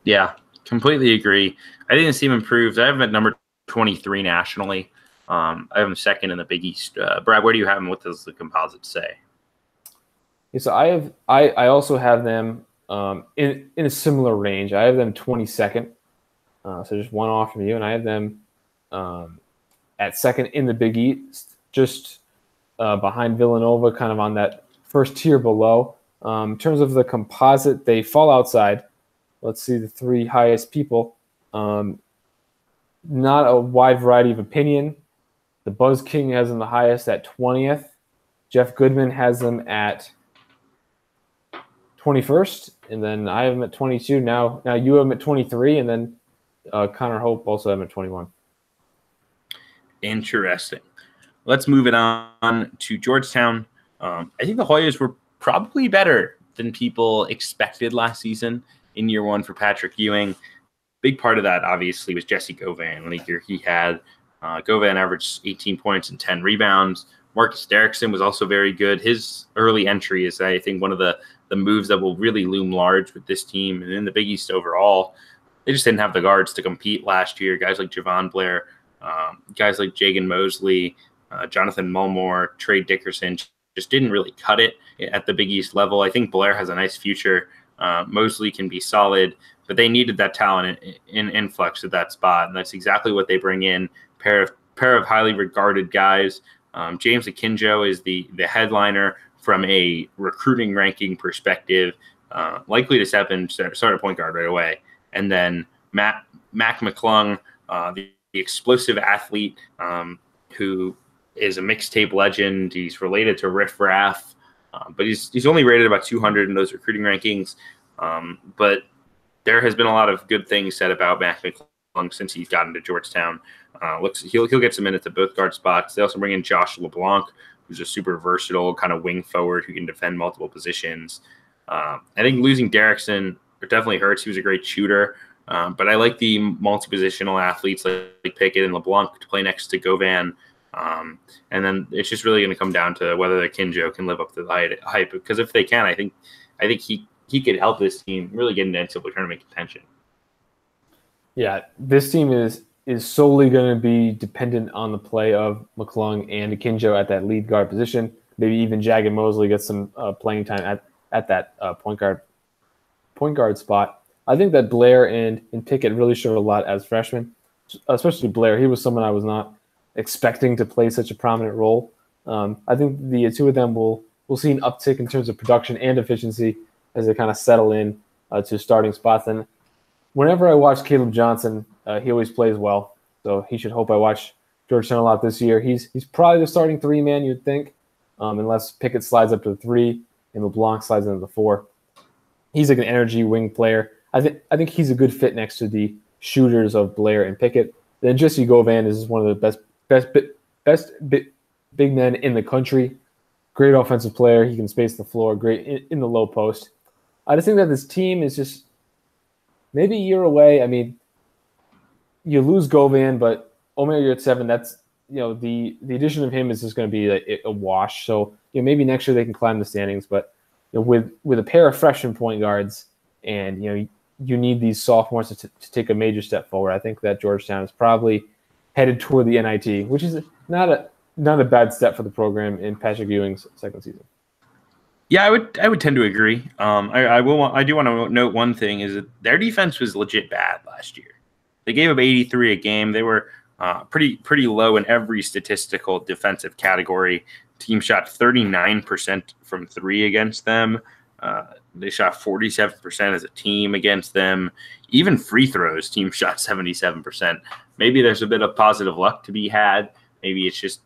Yeah, completely agree. I think the team improved. I have him at number 23 nationally. I have him second in the Big East. Brad, where do you have him? What does the composite say? Yeah, so I also have them in a similar range. I have them 22nd, so just one off from you, and I have them um, at second in the Big East, just behind Villanova, kind of on that first tier below. In terms of the composite, they fall outside. Let's see the three highest people. Um, Not a wide variety of opinion. The Buzz King has them the highest at 20th. Jeff Goodman has them at 21st, and then I have them at 22. Now you have them at 23, and then Connor Hope also have them at 21. Interesting. Let's move it on to Georgetown. I think the Hoyas were probably better than people expected last season in year one for Patrick Ewing. Big part of that, obviously, was Jesse Govan. Like he had Govan averaged 18 points and 10 rebounds. Marcus Derrickson was also very good. His early entry is, I think, one of the moves that will really loom large with this team. And in the Big East overall, they just didn't have the guards to compete last year. Guys like Javon Blair, guys like Jagan Mosley, Jonathan Mulmore, Trey Dickerson just didn't really cut it at the Big East level. I think Blair has a nice future. Mosley can be solid, but they needed that talent in influx at that spot, and that's exactly what they bring in. Pair of highly regarded guys. James Akinjo is the headliner from a recruiting ranking perspective, likely to step in, start at point guard right away. And then Mac McClung, the explosive athlete who is a mixtape legend. He's related to Riff Raff, but he's only rated about 200 in those recruiting rankings. But there has been a lot of good things said about Mac McClung since he's gotten to Georgetown. He'll get some minutes at both guard spots. They also bring in Josh LeBlanc, who's a super versatile kind of wing forward who can defend multiple positions. I think losing Derrickson definitely hurts. He was a great shooter. But I like the multi-positional athletes like Pickett and LeBlanc to play next to Govan. And then it's just really going to come down to whether the Kinjo can live up to the hype. Because if they can, I think he could help this team really get into NCAA tournament contention. Yeah, this team is solely going to be dependent on the play of McClung and Akinjo at that lead guard position. Maybe even Jagan Mosley gets some playing time at that point guard spot. I think that Blair and Pickett really showed a lot as freshmen, especially Blair. He was someone I was not expecting to play such a prominent role. I think the two of them will see an uptick in terms of production and efficiency as they kind of settle in to starting spots. And whenever I watch Caleb Johnson, he always plays well. So he should hope I watch Georgetown a lot this year. He's probably the starting three-man, you'd think, unless Pickett slides up to the three and LeBlanc slides into the four. He's like an energy wing player. I think he's a good fit next to the shooters of Blair and Pickett. Then Jesse Govan is one of the best big men in the country. Great offensive player. He can space the floor. Great in the low post. I just think that this team is just maybe a year away. I mean, you lose Govan, but Omer Yurtseven, that's the addition of him is just going to be a wash. So maybe next year they can climb the standings, but with a pair of freshman point guards and you need these sophomores to take a major step forward. I think that Georgetown is probably headed toward the NIT, which is not a bad step for the program in Patrick Ewing's second season. Yeah, I would tend to agree. I do want to note one thing is that their defense was legit bad last year. They gave up 83 a game. They were pretty low in every statistical defensive category. Team shot 39% from three against them. They shot 47% as a team against them. Even free throws, team shot 77%. Maybe there's a bit of positive luck to be had. Maybe it's just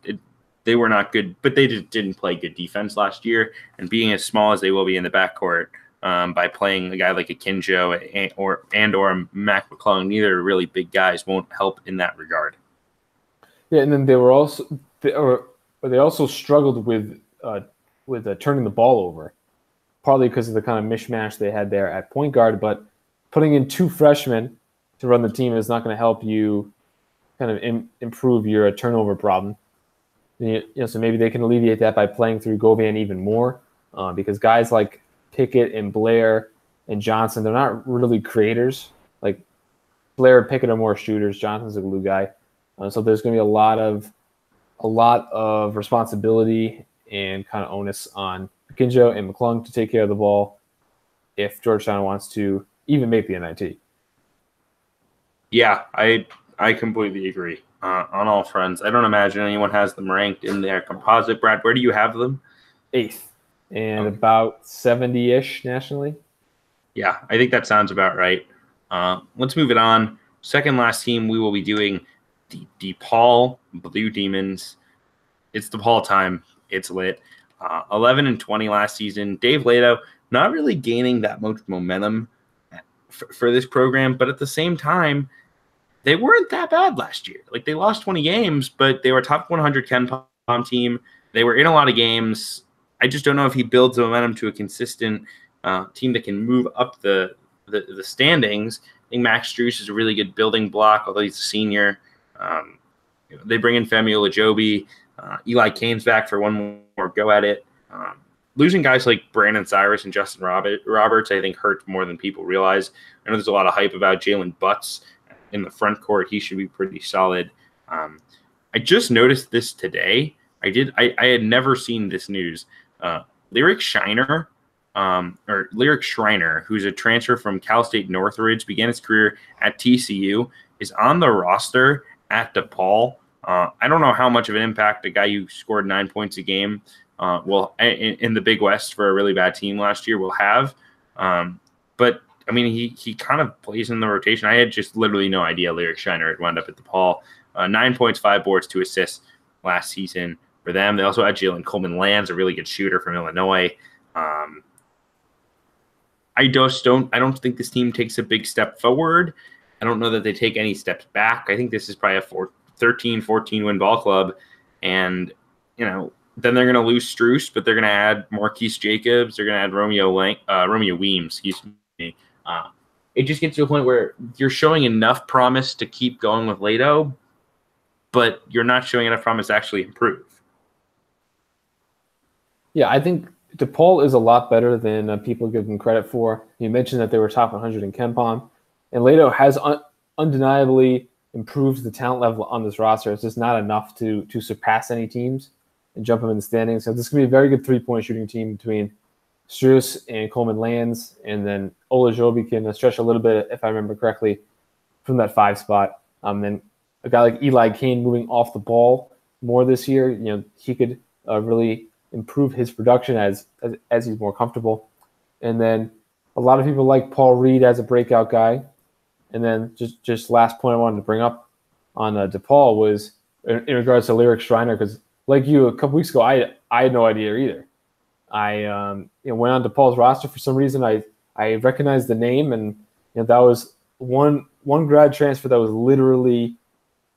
they were not good, but they just didn't play good defense last year. And being as small as they will be in the backcourt by playing a guy like a Kinjo or a Mac McClung, neither really big guys won't help in that regard. Yeah, and then they also struggled with turning the ball over, partly because of the kind of mishmash they had there at point guard. But putting in two freshmen to run the team is not going to help you kind of improve your turnover problem. So maybe they can alleviate that by playing through Govan even more, because guys like Pickett and Blair and Johnson, they're not really creators. Like Blair and Pickett are more shooters. Johnson's a glue guy. So there's going to be a lot of responsibility and kind of onus on Kinjo and McClung to take care of the ball if Georgetown wants to even make the NIT. Yeah, I completely agree on all fronts. I don't imagine anyone has them ranked in their composite. Brad, where do you have them? 8th and about 70-ish nationally. Yeah, I think that sounds about right. Let's move it on. Second last team, we will be doing the DePaul Blue Demons. It's DePaul time. It's lit. 11-20 last season. Dave Leto not really gaining that much momentum for this program, but at the same time, they weren't that bad last year. Like, they lost 20 games, but they were a top 100 KenPom team. They were in a lot of games. I just don't know if he builds the momentum to a consistent team that can move up the standings. I think Max Strus is a really good building block, although he's a senior. They bring in Femi Olajobi. Eli Kane's back for one more go at it. Losing guys like Brandon Cyrus and Justin Roberts, I think, hurt more than people realize. I know there's a lot of hype about Jalen Butts in the front court. He should be pretty solid. I just noticed this today. I had never seen this news. Lyric Schreiner, who's a transfer from Cal State Northridge, began his career at TCU, is on the roster at DePaul. I don't know how much of an impact a guy who scored 9 points a game in the Big West for a really bad team last year will have. But, I mean, he kind of plays in the rotation. I had just literally no idea Lyric Schreiner had wound up at DePaul. 9 points, 5 boards, 2 assists last season for them. They also had Jalen Coleman-Lands, a really good shooter from Illinois. I don't think this team takes a big step forward. I don't know that they take any steps back. I think this is probably a 13, 14 win ball club. And, then they're going to lose Strus, but they're going to add Marquise Jacobs. They're going to add Romeo Weems, excuse me. It just gets to a point where you're showing enough promise to keep going with Leto, but you're not showing enough promise to actually improve. Yeah, I think DePaul is a lot better than people give them credit for. You mentioned that they were top 100 in KenPom, and Leto has undeniably improved the talent level on this roster. It's just not enough to surpass any teams and jump them in the standings. So this is going to be a very good three-point shooting team between Strus and Coleman-Lands, and then Olajobi can stretch a little bit, if I remember correctly, from that 5 spot. Then a guy like Eli Kane moving off the ball more this year, he could really improve his production as he's more comfortable. And then a lot of people like Paul Reed as a breakout guy. And then just last point I wanted to bring up on DePaul was in regards to Lyric Schreiner, because like you, a couple weeks ago, I had no idea either. I went on DePaul's roster for some reason. I recognized the name, and that was one grad transfer that was literally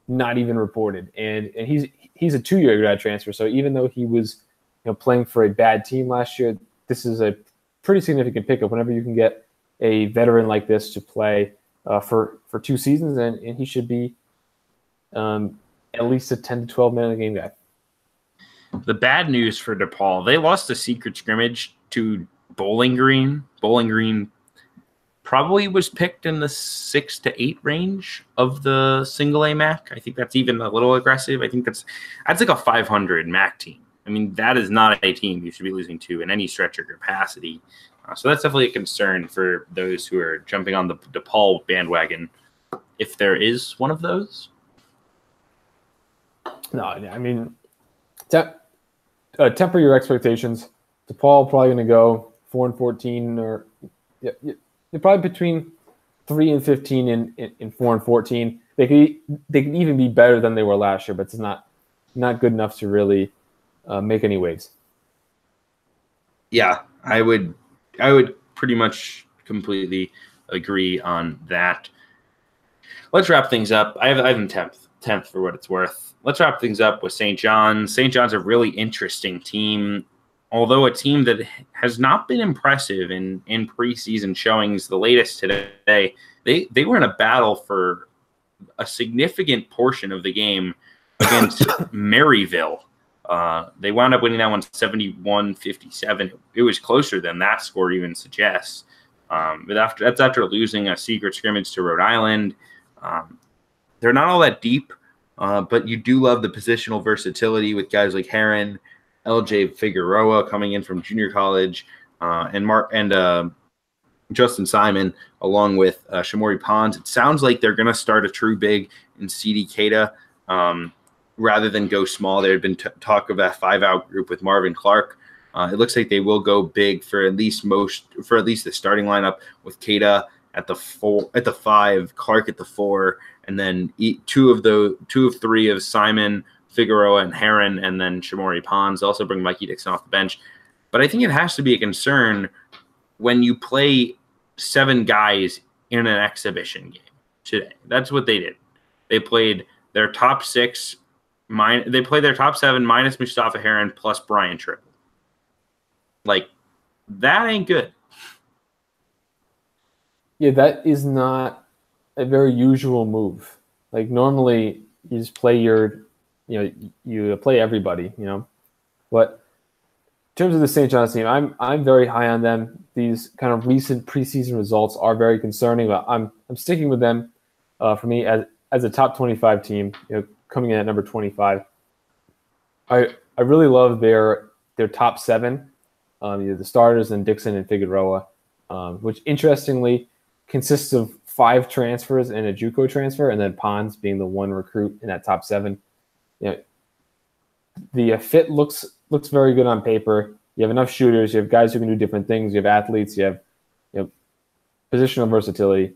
not even reported. And he's a 2-year grad transfer, so even though he was playing for a bad team last year, this is a pretty significant pickup whenever you can get a veteran like this to play for 2 seasons, and he should be at least a 10 to 12 minute a game guy. The bad news for DePaul, they lost a secret scrimmage to Bowling Green. Bowling Green probably was picked in the 6 to 8 range of the single A MAC. I think that's even a little aggressive. I think that's like a 500 MAC team. I mean, that is not a team you should be losing to in any stretch of capacity. So that's definitely a concern for those who are jumping on the DePaul bandwagon, if there is one of those. No, I mean, temper your expectations. DePaul probably going to go 4-14, or they're probably between 3-15 and 4-14. They can even be better than they were last year, but it's not good enough to really make any waves. Yeah, I would pretty much completely agree on that. Let's wrap things up. I have them 10th for what it's worth. Let's wrap things up with St. John's. St. John's a really interesting team, although a team that has not been impressive in preseason showings. The latest today, they were in a battle for a significant portion of the game against Maryville. They wound up winning that one 71-57. It was closer than that score even suggests. But after losing a secret scrimmage to Rhode Island. They're not all that deep, but you do love the positional versatility with guys like Heron, LJ Figueroa coming in from junior college, and Justin Simon, along with Shamori Pons. It sounds like they're going to start a true big in CD Keita rather than go small. There had been talk of that 5-out group with Marvin Clark. It looks like they will go big for at least the starting lineup with Keita at the 5, Clark at the 4, and then two of three of Simon, Figueroa, and Heron, and then Shamori Pons. Also bring Mikey Dixon off the bench. But I think it has to be a concern when you play 7 guys in an exhibition game today. That's what they did. They played their top 6. They played their top 7 minus Mustafa Heron plus Brian Triple. Like, that ain't good. Yeah, that is not a very usual move. Like, normally you just play you play everybody, But in terms of the St. John's team, I'm very high on them. These kind of recent preseason results are very concerning, but I'm sticking with them. For me, as a top 25 team, coming in at number 25, I really love their top 7. The starters and Dixon and Figueroa, which interestingly consists of 5 transfers and a JUCO transfer, and then Pons being the one recruit in that top 7. The fit looks very good on paper. You have enough shooters. You have guys who can do different things. You have athletes. You have positional versatility,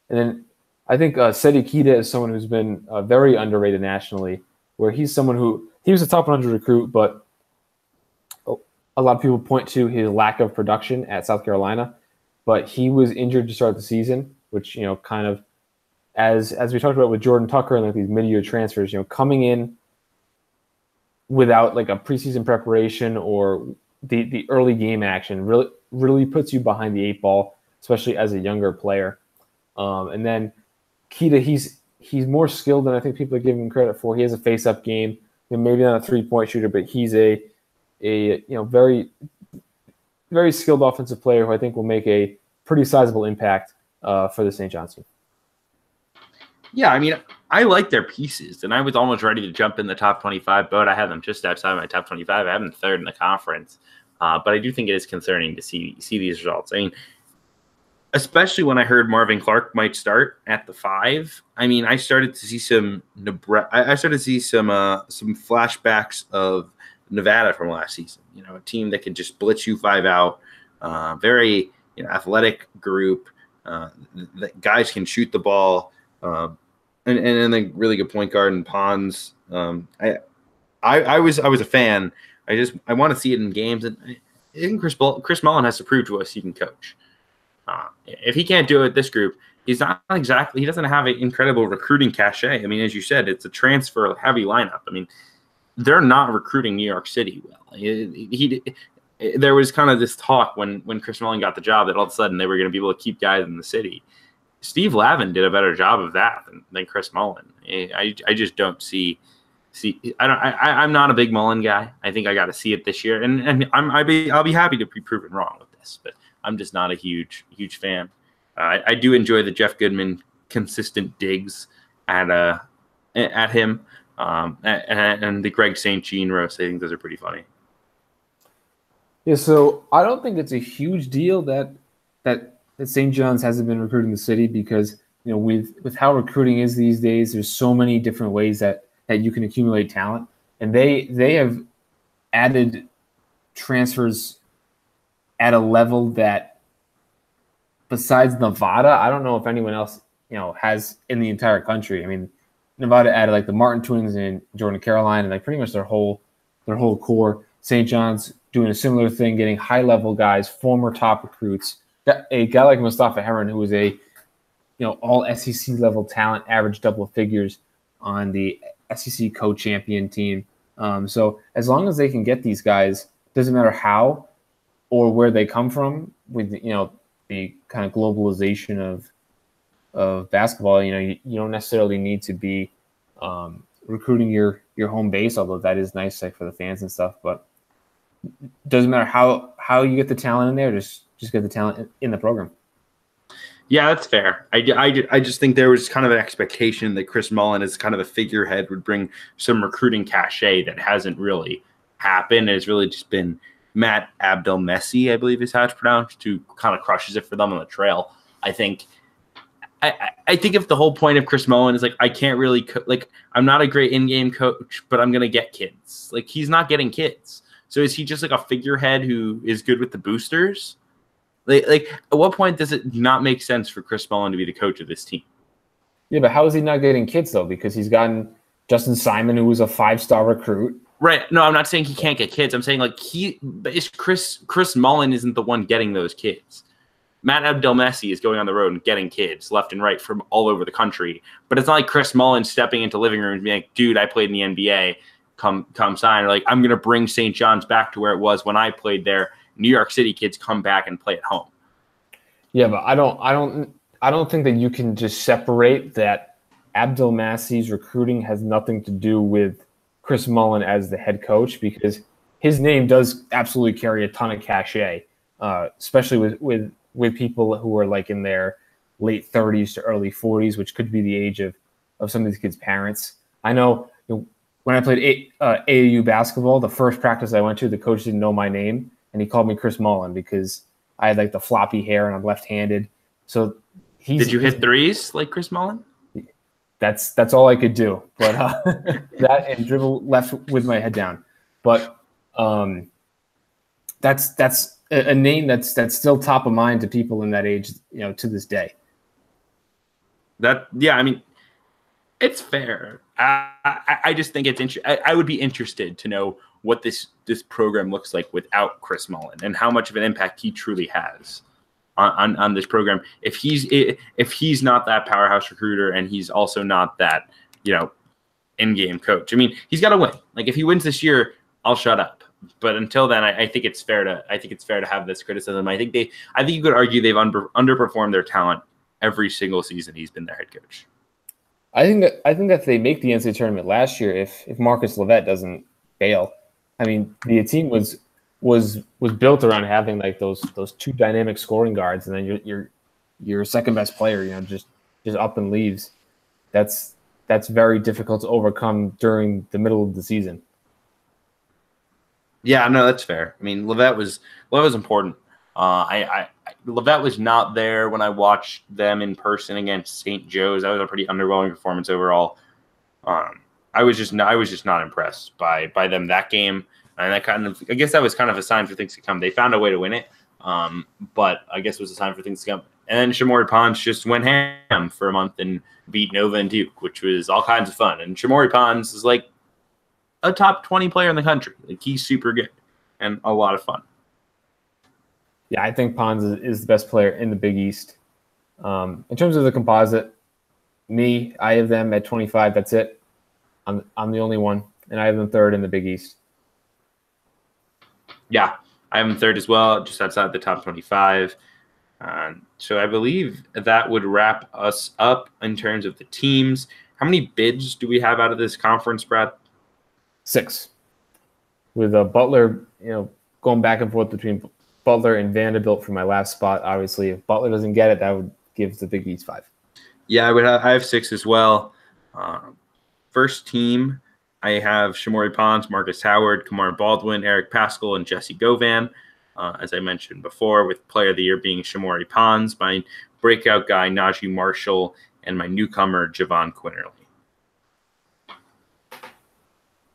and then I think Seti Keita is someone who's been very underrated nationally. Where he's someone he was a top 100 recruit, but a lot of people point to his lack of production at South Carolina, but he was injured to start the season, which, kind of, as we talked about with Jordan Tucker and like these mid-year transfers, coming in without like a preseason preparation or the early game action really puts you behind the 8 ball, especially as a younger player. And then Keita, he's more skilled than I think people are giving him credit for. He has a face-up game, maybe not a 3-point shooter, but he's a very, very skilled offensive player who I think will make a pretty sizable impact for the St. John's team. Yeah, I mean, I like their pieces, and I was almost ready to jump in the top 25 boat. I had them just outside my top 25. I have them 3rd in the conference, but I do think it is concerning to see these results. I mean, especially when I heard Marvin Clark might start at the 5. I mean, I started to see some flashbacks of Nevada from last season. A team that can just blitz you 5 out, very athletic group. That guys can shoot the ball, and a really good point guard and Pons. I was a fan. I want to see it in games, and I think Chris Mullin has to prove to us he can coach. If he can't do it, this group, he doesn't have an incredible recruiting cachet. I mean, as you said, it's a transfer heavy lineup. I mean, they're not recruiting New York City well. There was kind of this talk when Chris Mullin got the job that all of a sudden they were going to be able to keep guys in the city. Steve Lavin did a better job of that than Chris Mullin. I just don't see. I'm not a big Mullin guy. I think I got to see it this year, and I'll be happy to be proven wrong with this, but I'm just not a huge fan. I do enjoy the Jeff Goodman consistent digs at him, and the Greg St. Jean roast. I think those are pretty funny. Yeah, so I don't think it's a huge deal that St. John's hasn't been recruiting the city because with how recruiting is these days, there's so many different ways that you can accumulate talent, and they have added transfers at a level that besides Nevada, I don't know if anyone else has in the entire country. I mean, Nevada added like the Martin twins and Jordan Caroline and like pretty much their whole core. St. John's doing a similar thing, getting high level guys, former top recruits. A guy like Mustafa Heron, who was a all SEC level talent, averaged double figures on the SEC co-champion team. So as long as they can get these guys, doesn't matter how or where they come from, with the kind of globalization of basketball, you don't necessarily need to be recruiting your home base, although that is nice for the fans and stuff. But doesn't matter how you get the talent in there, just get the talent in the program. Yeah, that's fair. I just think there was kind of an expectation that Chris Mullin as kind of a figurehead would bring some recruiting cachet that hasn't really happen. It's really just been Matt Abdelmessi, I believe is how it's pronounced, who kind of crushes it for them on the trail. I think if the whole point of Chris Mullin is like, I can't really I'm not a great in-game coach, but I'm gonna get kids. Like, he's not getting kids. So is he just like a figurehead who is good with the boosters? Like at what point does it not make sense for Chris Mullin to be the coach of this team? Yeah, but how is he not getting kids though? Because he's gotten Justin Simon, who was a 5-star recruit. Right. No, I'm not saying he can't get kids. I'm saying like Chris Mullin isn't the one getting those kids. Matt Abdelmessi is going on the road and getting kids left and right from all over the country. But it's not like Chris Mullin stepping into living rooms and being like, dude, I played in the NBA. Come sign. Or like, I'm gonna bring St. John's back to where it was when I played there. New York City kids come back and play at home. Yeah, but I don't think that you can just separate that. Abdelmassi's recruiting has nothing to do with Chris Mullin as the head coach, because his name does absolutely carry a ton of cachet, especially with people who are like in their late 30s to early 40s, which could be the age of some of these kids' parents. I know, when I played AAU basketball, the first practice I went to, the coach didn't know my name, and he called me Chris Mullin because I had like the floppy hair and I'm left-handed. So did you hit threes like Chris Mullin? That's all I could do. But that and dribble left with my head down. But that's a name that's still top of mind to people in that age, to this day. I mean, it's fair. I just think it's interesting. I would be interested to know what this program looks like without Chris Mullin and how much of an impact he truly has on this program. If he's not that powerhouse recruiter and he's also not that, in-game coach. I mean, he's got to win. Like, if he wins this year, I'll shut up. But until then, I think it's fair to have this criticism. I think you could argue they've underperformed their talent every single season he's been their head coach. I think that if they make the NCAA tournament last year, if Marcus Levette doesn't fail, I mean, the team was built around having like those two dynamic scoring guards, and then your second best player, just up and leaves. That's very difficult to overcome during the middle of the season. Yeah, no, that's fair. I mean, Levette was important. Levette was not there when I watched them in person against St. Joe's. That was a pretty underwhelming performance overall. I was just not impressed by them that game, and I guess that was kind of a sign for things to come. They found a way to win it, but I guess it was a sign for things to come. And then Shamorie Ponds just went ham for a month and beat Nova and Duke, which was all kinds of fun. And Shamorie Ponds is like a top 20 player in the country. Like, he's super good and a lot of fun. Yeah, I think Ponds is the best player in the Big East. In terms of the composite, I have them at 25. That's it. I'm the only one, and I have them third in the Big East. Yeah, I have them third as well, just outside the top 25. So I believe that would wrap us up in terms of the teams. How many bids do we have out of this conference, Brad? 6. With Butler, going back and forth between Butler and Vanderbilt for my last spot. Obviously, if Butler doesn't get it, that would give the Big East 5. Yeah, I have 6 as well. First team, I have Shamorie Ponds, Marcus Howard, Kamar Baldwin, Eric Paschall, and Jesse Govan. As I mentioned before, with Player of the Year being Shamorie Ponds, my breakout guy, Najee Marshall, and my newcomer, Javon Quinerly.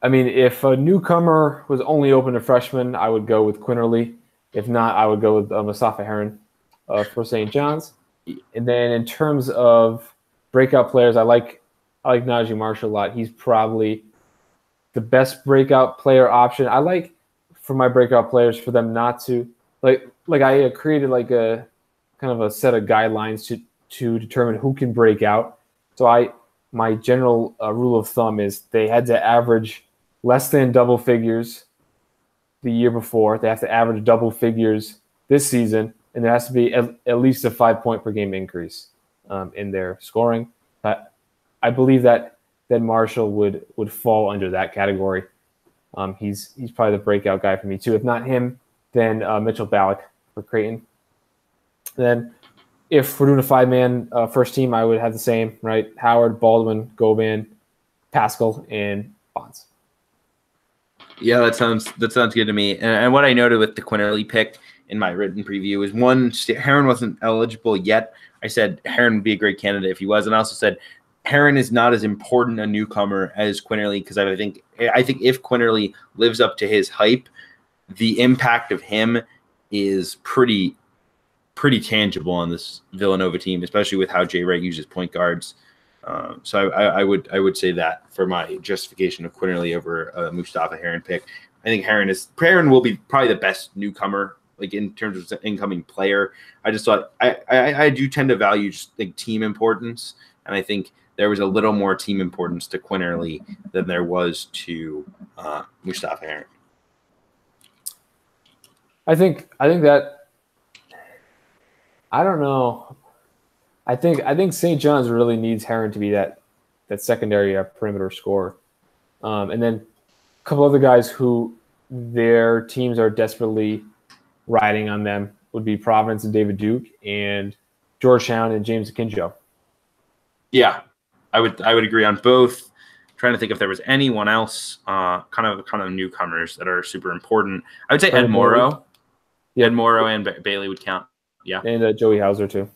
I mean, if a newcomer was only open to freshmen, I would go with Quinerly. If not, I would go with Mustafa Heron for St. John's. And then in terms of breakout players, I like Najee Marshall a lot. He's probably the best breakout player option. I like, for my breakout players, for them not to like I created like a kind of a set of guidelines to determine who can break out. So my general rule of thumb is they had to average less than double figures the year before. They have to average double figures this season, and there has to be at least a 5-point per game increase in their scoring. I believe that Marshall would fall under that category. He's probably the breakout guy for me too. If not him, then Mitchell Ballack for Creighton. Then if we're doing a 5-man first team, I would have the same, right? Howard, Baldwin, Govan, Paschall, and Bonds. Yeah, that sounds good to me. And what I noted with the Quinterly pick in my written preview is one, Herron wasn't eligible yet. I said Herron would be a great candidate if he was, and I also said Herron is not as important a newcomer as Quinterly because I think if Quinterly lives up to his hype, the impact of him is pretty tangible on this Villanova team, especially with how Jay Wright uses point guards. So I would say that for my justification of Quinterly over Mustafa Herron pick. I think Herron will be probably the best newcomer, like in terms of incoming player. I just thought I do tend to value just like team importance, and I think there was a little more team importance to Quinterly than there was to Mustafa Herron. I think that I don't know. I think St. John's really needs Herron to be that secondary perimeter scorer, and then a couple other guys who their teams are desperately riding on them would be Providence and David Duke, and Georgetown and James Akinjo. Yeah, I would agree on both. I'm trying to think if there was anyone else, kind of newcomers that are super important. I would say Ed Morrow. Yeah, Ed Morrow and Bailey would count. Yeah, and Joey Hauser too.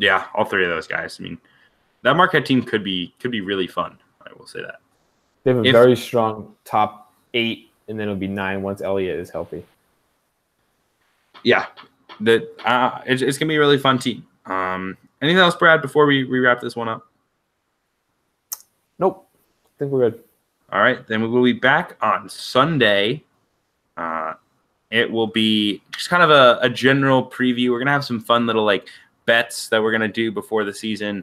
Yeah, all three of those guys. I mean, that Marquette team could be really fun. I will say that. They have a very strong top 8, and then it'll be 9 once Elliott is healthy. Yeah, it's gonna be a really fun team. Anything else, Brad, before we wrap this one up? Nope. I think we're good. All right, then we will be back on Sunday. It will be just kind of a general preview. We're gonna have some fun little bets that we're going to do before the season,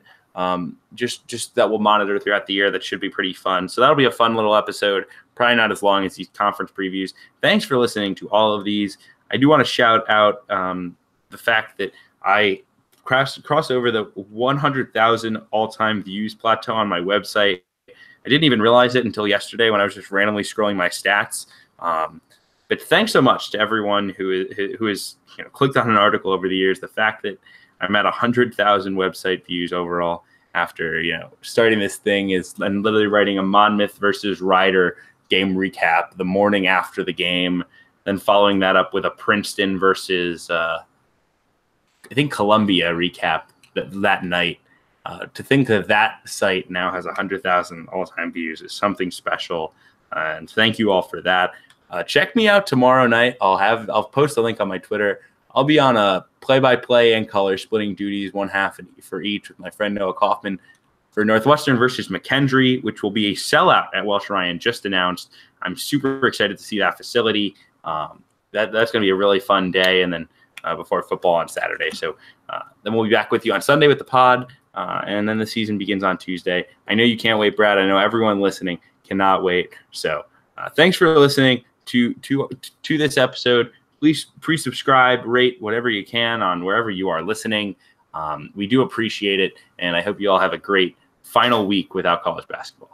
just that we'll monitor throughout the year. That should be pretty fun. So that'll be a fun little episode, probably not as long as these conference previews. Thanks for listening to all of these. I do want to shout out the fact that I crossed over the 100,000 all-time views plateau on my website. I didn't even realize it until yesterday when I was just randomly scrolling my stats. But thanks so much to everyone who has clicked on an article over the years. The fact that I'm at 100,000 website views overall after starting this thing and literally writing a Monmouth versus Rider game recap the morning after the game, then following that up with a Princeton versus I think Columbia recap that night. To think that site now has 100,000 all-time views is something special, and thank you all for that. Check me out tomorrow night. I'll post a link on my Twitter. I'll be on a play-by-play and color, splitting duties, one half for each, with my friend Noah Kaufman for Northwestern versus McKendree, which will be a sellout at Welsh Ryan, just announced. I'm super excited to see that facility. That's going to be a really fun day, and then before football on Saturday. So then we'll be back with you on Sunday with the pod, and then the season begins on Tuesday. I know you can't wait, Brad. I know everyone listening cannot wait. So thanks for listening to this episode. Please subscribe, rate whatever you can on wherever you are listening. We do appreciate it, and I hope you all have a great final week without college basketball.